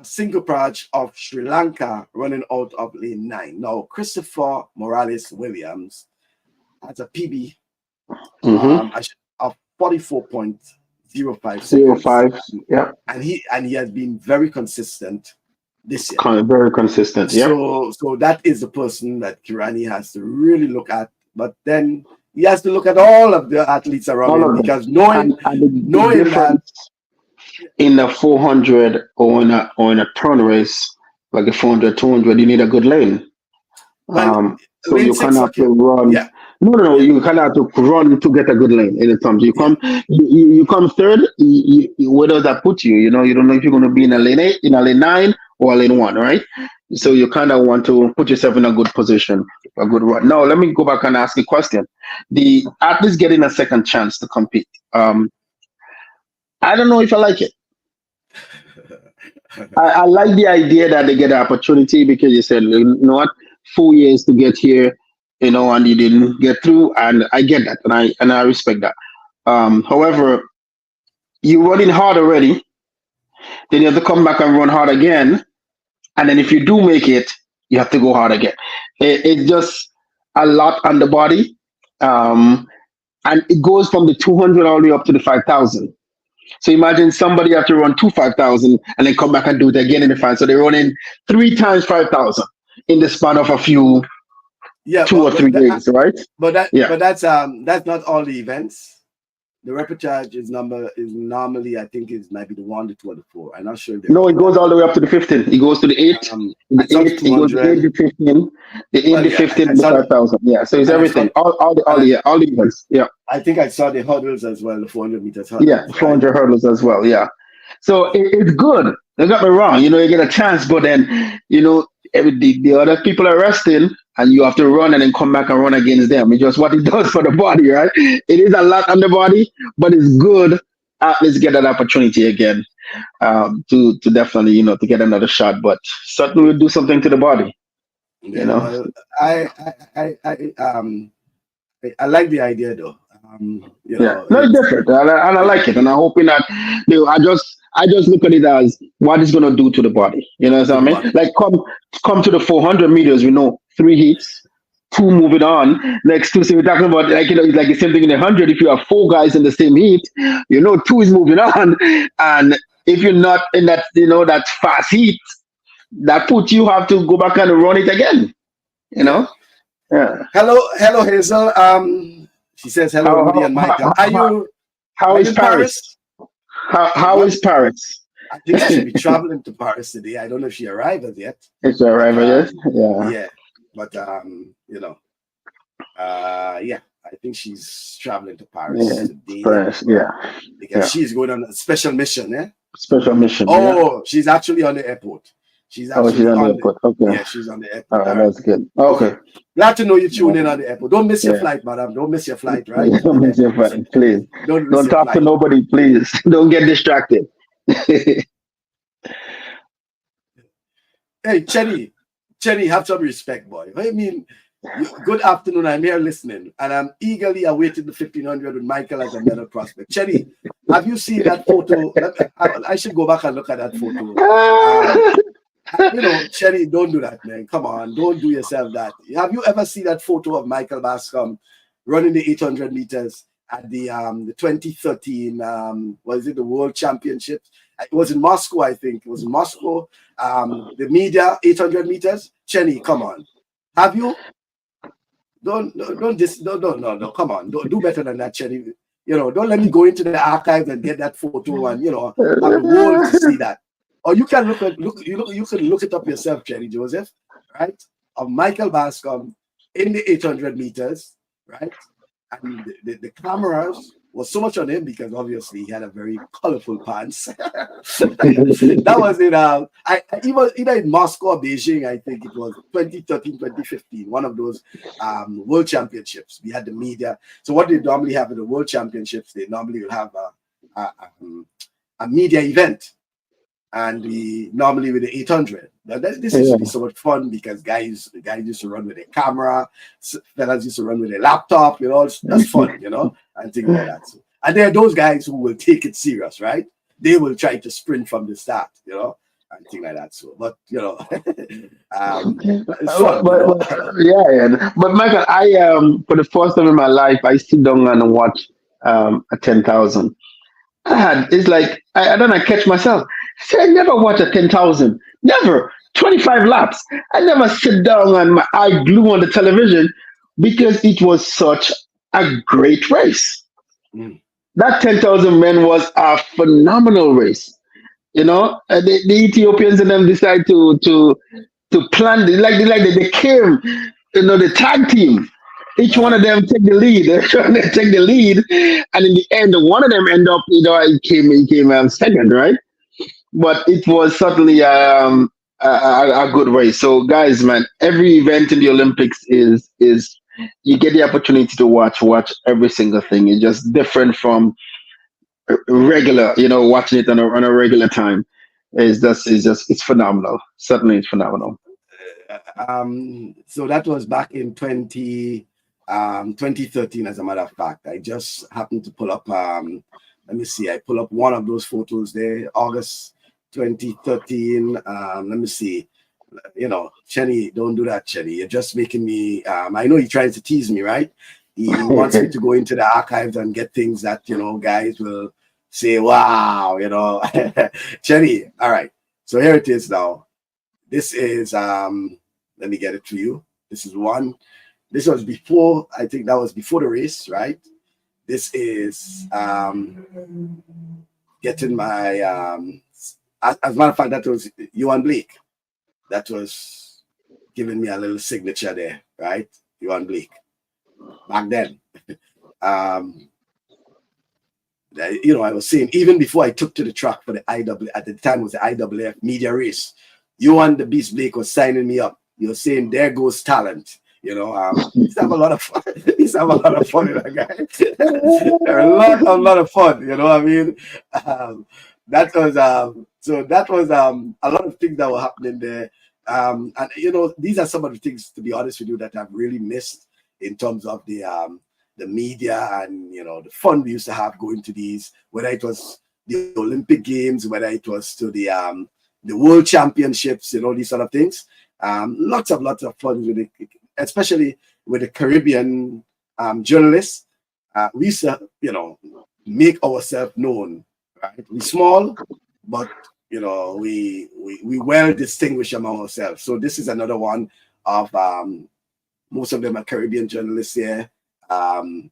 S1: Singapraj of Sri Lanka running out of lane 9. Now, Christopher Morales Williams has a PB of 44.05 seconds.
S2: 05, yeah.
S1: And he has been very consistent this year.
S2: Very consistent, yeah.
S1: So that is the person that Kirani has to really look at. But then he has to look at all of the athletes around him, because knowing that
S2: in a 400 or in a turn race, like a 400, 200, you need a good lane. So you kind of have to run.
S1: Yeah.
S2: No. Yeah. You kind of have to run to get a good lane in the terms. You come, you come third. Where does that put you? You don't know if you're going to be in a lane 8, in a lane 9, or a lane 1, right? So you kind of want to put yourself in a good position, a good run. Now, let me go back and ask a question. The athletes getting a second chance to compete. I don't know if I like it. I like the idea that they get the opportunity, because you said, you know what, 4 years to get here, and you didn't get through, and I get that, and I respect that. However, you're running hard already, then you have to come back and run hard again, and then if you do make it, you have to go hard again. It's just a lot on the body, and it goes from the 200 all the way up to the 5,000. So imagine somebody have to run 5,000 and then come back and do it again in the 5. So they're running 3 times 5,000 in the span of a few, 2 or 3 days, right?
S1: But that's not all the events. The repechage is normally, I think, might be the 1, the 2, or the 4. I'm not sure.
S2: No, it goes all the way up to the 15. It goes to the 8. The 8, it goes to the 8, the 15, the 8, the 15, and the 5,000. Yeah, so it's everything. All the events. Yeah.
S1: I think I saw the hurdles as well, the 400 meters hurdles.
S2: Yeah, 400 hurdles as well. Yeah. So it's good. Don't get me wrong. You get a chance, but then, the other people are resting, and you have to run and then come back and run against them. It's just what it does for the body, right? It is a lot on the body, but it's good. Athletes get that opportunity again, to definitely, to get another shot. But certainly will do something to the body.
S1: I like the idea, though.
S2: No, it's different, and I like it, and I'm hoping that I just look at it as what it's gonna do to the body. You know what I mean? Like come to the 400 meters, 3 heats, 2 moving on. Next 2, so we're talking about it's like the same thing in the 100. If you have 4 guys in the same heat, 2 is moving on, and if you're not in that that fast heat, that puts you have to go back and run it again. Yeah.
S1: Hello, Hazel. She says hello, Rudy and Michael.
S2: How is Paris? How is Paris?
S1: I think she should be traveling to Paris today. I don't know if she arrived as yet.
S2: Is she arrived yet? Yeah.
S1: Yeah, but I think she's traveling to Paris today.
S2: Paris,
S1: because she's going on a special mission.
S2: Special mission.
S1: Oh, she's actually on the airport. She's on the
S2: airport. Okay.
S1: Yeah, she's on the airport.
S2: All right, that's good. Okay.
S1: Glad to know you tune in on the airport. Don't miss your flight, madam. Don't miss your flight, right?
S2: Don't miss your flight, please. Don't talk to nobody, please. Don't get distracted.
S1: Hey, Chenny, have some respect, boy. I mean, good afternoon. I'm here listening, and I'm eagerly awaiting the 1500 with Michael as a medal prospect. Chenny, have you seen that photo? I should go back and look at that photo. Chenny, don't do that, man. Come on, don't do yourself that. Have you ever seen that photo of Michael Bascom running the 800 meters at the 2013 was it the World Championships? It was in Moscow, I think. It was in Moscow. The media 800 meters. Chenny, come on. Have you? No. Come on, don't do better than that, Chenny. Don't let me go into the archive and get that photo and have the world to see that. Or you can you can look it up yourself, Chenny Joseph, right? Of Michael Bascom in the 800 meters, right? And the cameras was so much on him because obviously he had a very colorful pants. That was in even either in Moscow or Beijing, I think it was 2013, 2015, one of those world championships. We had the media. So what they normally have in the world championships, they normally will have a, um, a media event, and we normally with the 800. Now this used to be so much fun because guys used to run with a camera, fellas used to run with a laptop, that's fun, and things like that. So, and there are those guys who will take it serious, right? They will try to sprint from the start, and things like that. So, but it's fun,
S2: But Michael, I for the first time in my life, I sit down and watch a 10,000. It's like I don't know, I catch myself. I never watch a 10,000. Never. 25 laps. I never sit down and my eye glue on the television because it was such a great race.
S1: Mm.
S2: That 10,000 men was a phenomenal race. The Ethiopians and them decide to plan they came, the tag team. Each one of them take the lead. They're trying to take the lead, and in the end, one of them end up. He came second, right? But it was certainly a good race. So, guys, man, every event in the Olympics is you get the opportunity to watch every single thing. It's just different from regular, watching it on a regular time. It's phenomenal. Certainly, it's phenomenal.
S1: So that was back in 2013, as a matter of fact. I just happened to pull up, let me see, I pull up one of those photos there, August 2013. Let me see. Chenny, don't do that, Chenny. You're just making me, I know he tries to tease me, right? He wants me to go into the archives and get things that, guys will say, wow, Chenny, all right. So here it is now. This is, let me get it to you. This is one. This was before, I think that was before the race, right? This is getting my, as a matter of fact, that was Johan Blake. That was giving me a little signature there, right? Johan Blake. Back then. I was saying, even before I took to the track for the IW, at the time it was the IWF media race, Johan the Beast Blake was signing me up. You're saying, there goes talent. He's have a lot of fun. He's have a lot of fun with that guy. They're a lot of fun. You know what I mean? That was a lot of things that were happening there. And these are some of the things, to be honest with you, that I've really missed in terms of the media and the fun we used to have going to these, whether it was the Olympic Games, whether it was to the World Championships, these sort of things. Lots of fun with it, especially with the Caribbean journalists. We used to, make ourselves known, right? We small, but we well distinguished among ourselves. So this is another one of most of them are Caribbean journalists here. That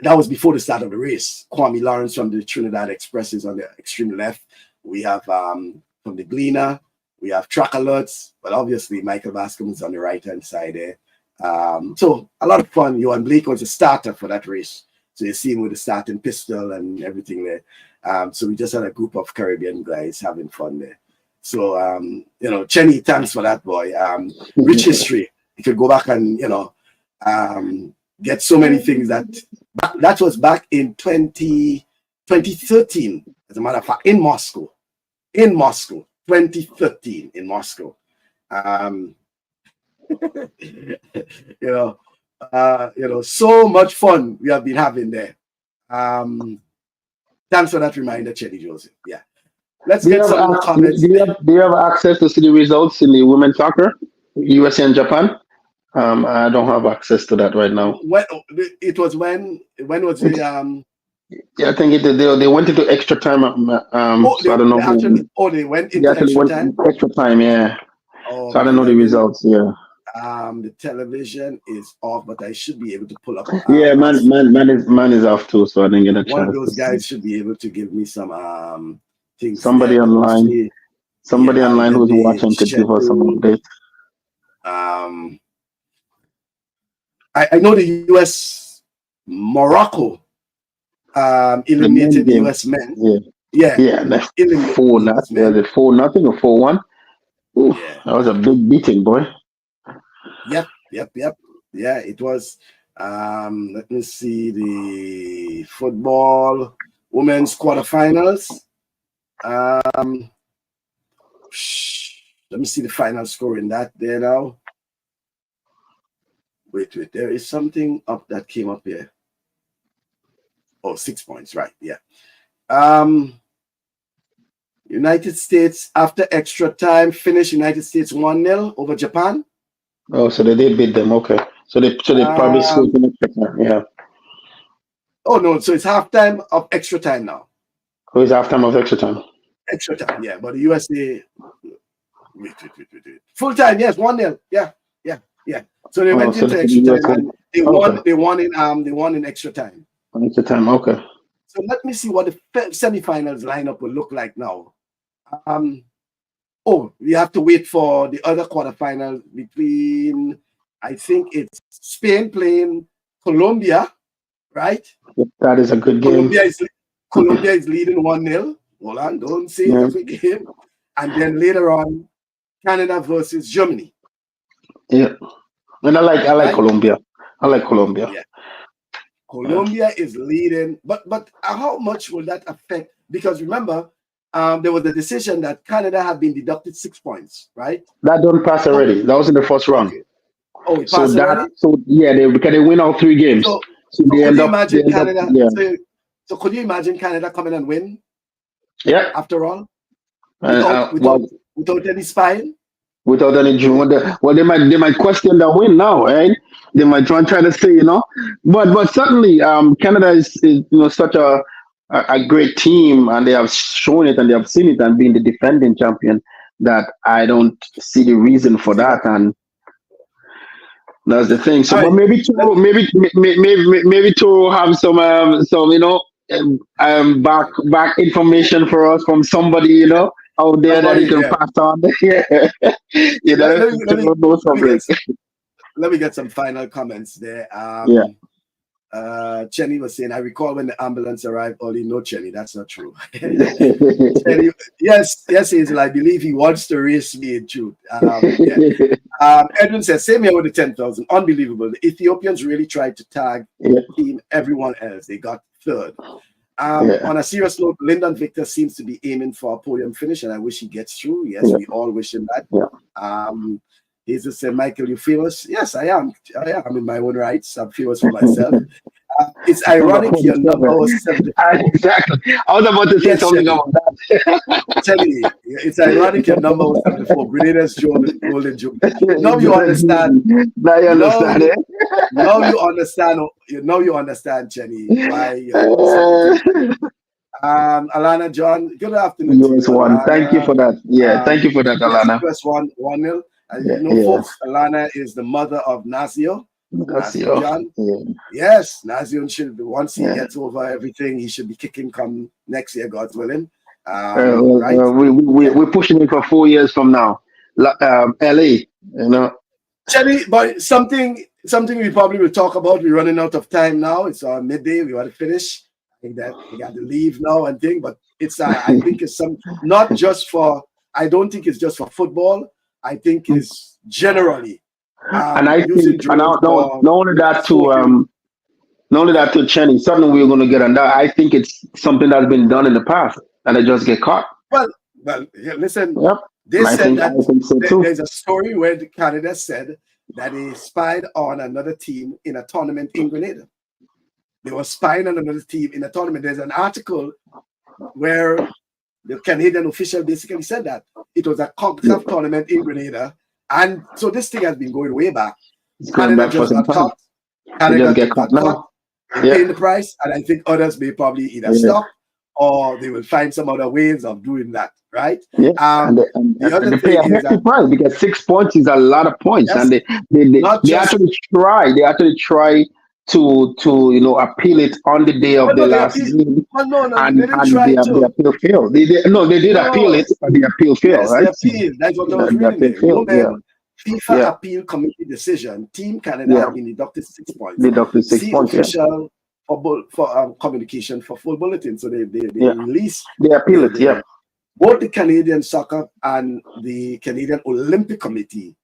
S1: was before the start of the race. Kwame Lawrence from the Trinidad Express is on the extreme left. We have from the Gleaner, we have Track Alerts, but obviously Michael Bascom is on the right-hand side there. So a lot of fun. Johan Blake was a starter for that race. So you see him with the starting pistol and everything there. So we just had a group of Caribbean guys having fun there. So, Chenny, thanks for that, boy. Rich history. You could go back and, get so many things that was back in 2013, as a matter of fact, in Moscow, 2013 in Moscow. So much fun we have been having there. Thanks for that reminder, Chenny Joseph. Yeah. Let's get some more comments.
S2: Do you have access to see the results in the women's soccer, USA and Japan? I don't have access to that right now.
S1: When was the
S2: Yeah, I think they went into extra time. So I don't know.
S1: They went into extra time.
S2: Extra time, yeah.
S1: Oh,
S2: so I don't know the results. Yeah.
S1: The television is off, but I should be able to pull up.
S2: Yeah, man is off too, so I didn't get a chance.
S1: One of those guys should be able to give me some things.
S2: Somebody online, online who's watching could give us some updates.
S1: I know the US, Morocco
S2: The men
S1: eliminated the
S2: game.
S1: US men.
S2: Yeah.
S1: Yeah,
S2: Yeah. That's
S1: eliminated the
S2: 4
S1: US
S2: nothing. Was
S1: men.
S2: it 4-0 or 4-1? Ooh,
S1: Yeah.
S2: that was a big beating, boy.
S1: Yep. Yeah, it was. Let me see the football women's quarterfinals. Um, let me see the final score in that there now. Wait. There is something up that came up here. Oh, 6 points, right? Yeah. United States after extra time finished United States 1-0 over Japan.
S2: Oh, so they did beat them. Okay. So they probably scored
S1: Um,
S2: the next time. Yeah.
S1: oh no, so it's halftime of extra time now.
S2: Who is halftime of extra time?
S1: Extra time, yeah. But the USA wait. Full time, yes, 1-0. Yeah. So they
S2: Oh,
S1: went
S2: so
S1: into
S2: the
S1: extra time
S2: USA.
S1: and they
S2: Okay.
S1: won. They won in extra time.
S2: Extra time. Okay.
S1: So let me see what the semifinals lineup will look like now. Um, we have to wait for the other quarterfinal between. I think it's Spain playing Colombia, right?
S2: That is a good game.
S1: Colombia is Colombia is leading 1-0. Hold on, don't say it's
S2: Yeah.
S1: a quick game. And then later on, Canada versus Germany,
S2: Yeah. And I like
S1: right?
S2: Colombia. I like Colombia.
S1: Yeah.
S2: Yeah.
S1: Colombia is leading, but how much will that affect? Because remember, there was a decision that Canada had been deducted 6 points, right?
S2: That don't pass
S1: How,
S2: already. That was in the first round.
S1: okay. Oh, it passed already.
S2: Yeah, because they win all 3 games.
S1: So,
S2: So
S1: so
S2: they
S1: could
S2: end
S1: you
S2: up they
S1: imagine
S2: end up
S1: Canada?
S2: yeah.
S1: So could you imagine Canada coming and win
S2: Yeah.
S1: after all
S2: And,
S1: without
S2: well,
S1: without without any spying?
S2: without any June. Well, they might question the win now, right? They might try to say, but certainly, Canada is such a great team, and they have shown it and they have seen it and been the defending champion. That I don't see the reason for
S1: See that?
S2: that, and that's the thing. So,
S1: All
S2: but
S1: right.
S2: maybe
S1: Let,
S2: to maybe to have some back information for us from somebody out there that he
S1: somebody,
S2: can
S1: yeah.
S2: pass on. Yeah,
S1: Let, let, me, let, me,
S2: to know
S1: let me get
S2: something.
S1: let me get some final comments there.
S2: Yeah.
S1: Chenny was saying, I recall when the ambulance arrived early. No, Chenny, that's not true. Chenny, yes, Hazel, I believe he wants to race me in truth. Yeah. Edwin says, same here with the 10,000. Unbelievable. The Ethiopians really tried to tag
S2: Yeah.
S1: team everyone else. They got third.
S2: Yeah.
S1: On a serious note, Lyndon Victor seems to be aiming for a podium finish, and I wish he gets through. Yes,
S2: Yeah.
S1: we all wish him that.
S2: Yeah.
S1: Jesus said, Michael, you famous? Yes, I am. I am in my own rights. I'm famous for myself. It's
S2: Number
S1: ironic your number
S2: 47.
S1: was 74.
S2: Exactly. I was about to say
S1: Yes,
S2: something
S1: Shelly.
S2: about that.
S1: Shelly, it's ironic your number was 74. Grenada's golden jubilee. Now you understand.
S2: Now you
S1: Now
S2: understand
S1: you
S2: it.
S1: now you understand. Now you understand, Jenny, why your number was
S2: Uh,
S1: 72. Alana John, good afternoon to you,
S2: US one. Thank you
S1: Alana.
S2: for that. Yeah, thank you for that,
S1: Yes,
S2: Alana.
S1: US won 1-0. And
S2: Yeah, yeah.
S1: folks, Alana is the mother of Nazio.
S2: That's
S1: Nazio
S2: you.
S1: John.
S2: Yeah,
S1: Yes, Nazio should, once he
S2: yeah.
S1: gets over everything, he should be kicking come next year, God's willing. Right?
S2: We're pushing it for 4 years from now. LA,
S1: Chelly, but something we probably will talk about. We're running out of time now. It's midday. We want to finish. I think that we got to leave now and thing, but it's I think it's some not just for. I don't think it's just for football. I think it's generally
S2: And I
S1: using
S2: think, and
S1: drones for
S2: not only that to
S1: scoping.
S2: not only
S1: Yeah.
S2: that to Chenny, something we're going to get on that. I think it's something that's been done in the past, and they just get caught.
S1: Well. Yeah, listen.
S2: Yep.
S1: They
S2: And I
S1: said
S2: think
S1: that
S2: so too.
S1: there's a story where Canada said that they spied on another team in a tournament in Grenada. They were spying on another team in a tournament. There's an article where the Canadian official basically said that it was a CONCACAF tournament in Grenada. And so this thing has been going way back.
S2: It's going
S1: Canada
S2: back for
S1: just
S2: some
S1: got
S2: time.
S1: caught.
S2: They just
S1: Canada
S2: get
S1: got
S2: caught
S1: caught.
S2: now.
S1: They're
S2: Yeah.
S1: paying the price. And I think others may probably either
S2: Yeah.
S1: stop or they will find some other ways of doing that, right?
S2: Yeah, and
S1: The other
S2: they pay
S1: thing
S2: a
S1: is
S2: hefty
S1: that,
S2: price because 6 points is a lot of points,
S1: yes,
S2: and they,
S1: not
S2: they
S1: just,
S2: actually try. They actually try to appeal it on the day
S1: well,
S2: of the
S1: no, they
S2: last
S1: appeal.
S2: game,
S1: Well, no, they
S2: and
S1: didn't try
S2: the
S1: to.
S2: appeal failed. No, they did appeal
S1: No,
S2: it, but the appeal failed,
S1: yes, they
S2: right? So,
S1: appealed. That's what I
S2: yeah,
S1: was
S2: the
S1: reading
S2: appeal
S1: there.
S2: failed. Yeah,
S1: Women FIFA
S2: yeah,
S1: appeal committee decision. Team Canada
S2: yeah.
S1: has been deducted 6 points.
S2: Deducted six
S1: See
S2: points. Yeah,
S1: official for communication for full bulletin. So they
S2: Yeah.
S1: release
S2: They appeal it. Yeah.
S1: both the Canadian Soccer and the Canadian Olympic Committee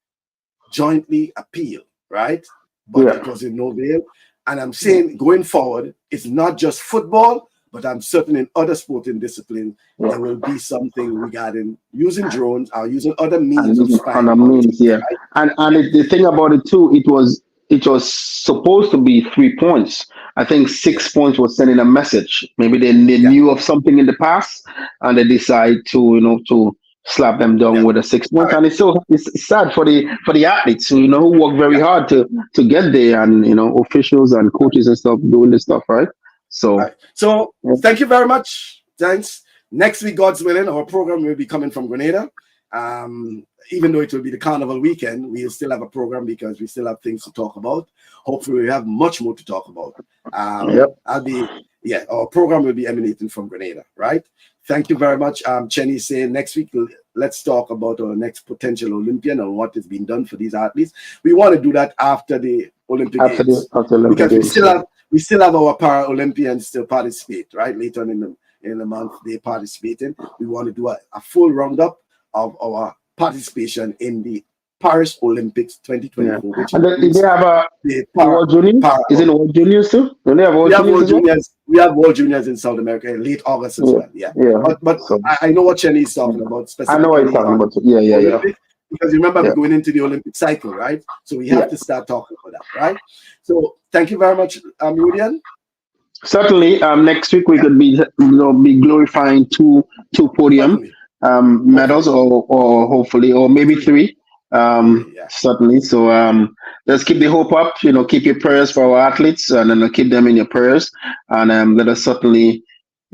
S1: jointly appeal, right? But
S2: Yeah.
S1: it was in no avail. And I'm saying going forward, it's not just football, but I'm certain in other sporting disciplines, there will be something regarding using drones or using other means of
S2: And
S1: spying
S2: on a
S1: on
S2: means,
S1: teams,
S2: yeah.
S1: right?
S2: The thing about it too, it was supposed to be 3 points. I think six
S1: Yes.
S2: points was sending a message. Maybe they
S1: Yeah.
S2: knew of something in the past, and they decide to slap them down
S1: Yeah.
S2: with a six
S1: All
S2: points.
S1: right.
S2: And it's sad for the athletes who work very
S1: Yeah.
S2: hard to get there, and officials and coaches and stuff doing this stuff, right?
S1: All
S2: So
S1: right. So
S2: yeah,
S1: thank you very much. Thanks. Next week, God's willing, our program will be coming from Grenada. Even though it will be the carnival weekend, we will still have a program because we still have things to talk about. Hopefully, we have much more to talk about.
S2: yep.
S1: Our program will be emanating from Grenada, right? Thank you very much. Chenny saying next week, let's talk about our next potential Olympian and what is being done for these athletes. We want to do that after the Olympic Games
S2: After Olympic
S1: because
S2: Games.
S1: we still have our Paralympians to participate, right? Later on in the month, they participating. We want to do a full roundup of our participation in the Paris Olympics
S2: Yeah.
S1: 2024, which
S2: And then, did
S1: includes
S2: they have
S1: the
S2: the World Juniors?
S1: para.
S2: Is it the World Juniors too? Don't they have
S1: We
S2: World
S1: have
S2: Juniors
S1: World
S2: as well?
S1: Juniors. We have World Juniors in South America in late August as
S2: Yeah.
S1: well. Yeah,
S2: Yeah.
S1: but
S2: So
S1: I know what Chenny is talking about
S2: I know what you're
S1: specifically
S2: talking
S1: on
S2: about. Yeah. Yeah. Yeah.
S1: Olympics because remember
S2: Yeah.
S1: we're going into the Olympic cycle, right? So we
S2: Yeah.
S1: have to start talking about that, right? So thank you very much, Rudian.
S2: Certainly, next week we
S1: Yeah,
S2: could be glorifying two podium
S1: hopefully,
S2: medals, or hopefully, or maybe
S1: hopefully,
S2: three.
S1: yeah.
S2: Certainly. So let's keep the hope up. Keep your prayers for our athletes, and then keep them in your prayers. And let us certainly,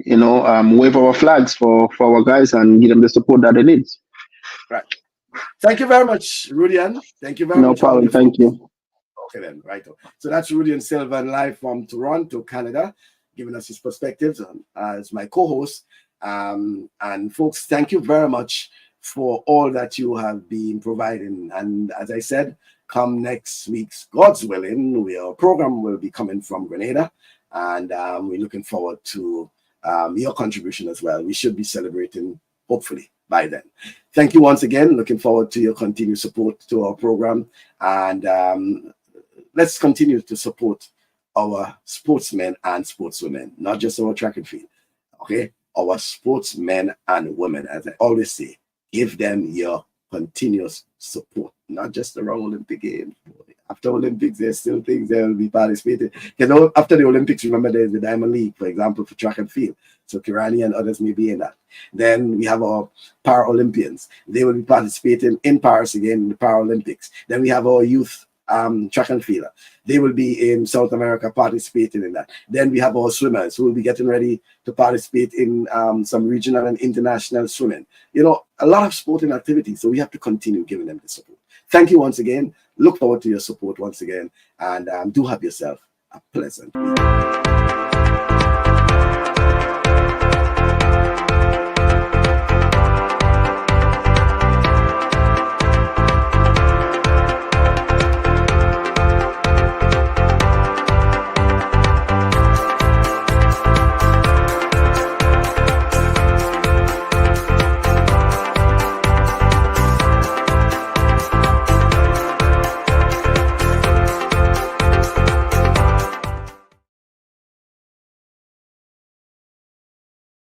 S2: wave our flags for our guys and give them the support that they need.
S1: Right. Thank you very much, Rudian. Thank you very
S2: No
S1: much, all
S2: problem.
S1: you
S2: Thank
S1: folks.
S2: you.
S1: Okay, then, right. So that's Rudian Silva live from Toronto, Canada, giving us his perspectives as my co-host. And folks, thank you very much for all that you have been providing. And as I said, come next week's God's willing, our program will be coming from Grenada, and we're looking forward to your contribution as well. We should be celebrating, hopefully, by then. Thank you once again. Looking forward to your continued support to our program, and let's continue to support our sportsmen and sportswomen, not just our track and field. Okay, our sportsmen and women, as I always say, give them your continuous support, not just around Olympic Games. After Olympics, there's still things they will be participating. After the Olympics, remember there's the Diamond League, for example, for track and field. So Kirani and others may be in that. Then we have our Paralympians. They will be participating in Paris again in the Paralympics. Then we have our youth track and field. They will be in South America participating in that. Then we have our swimmers who will be getting ready to participate in some regional and international swimming. A lot of sporting activities. So we have to continue giving them the support. Thank you once again. Look forward to your support once again. And do have yourself a pleasant week.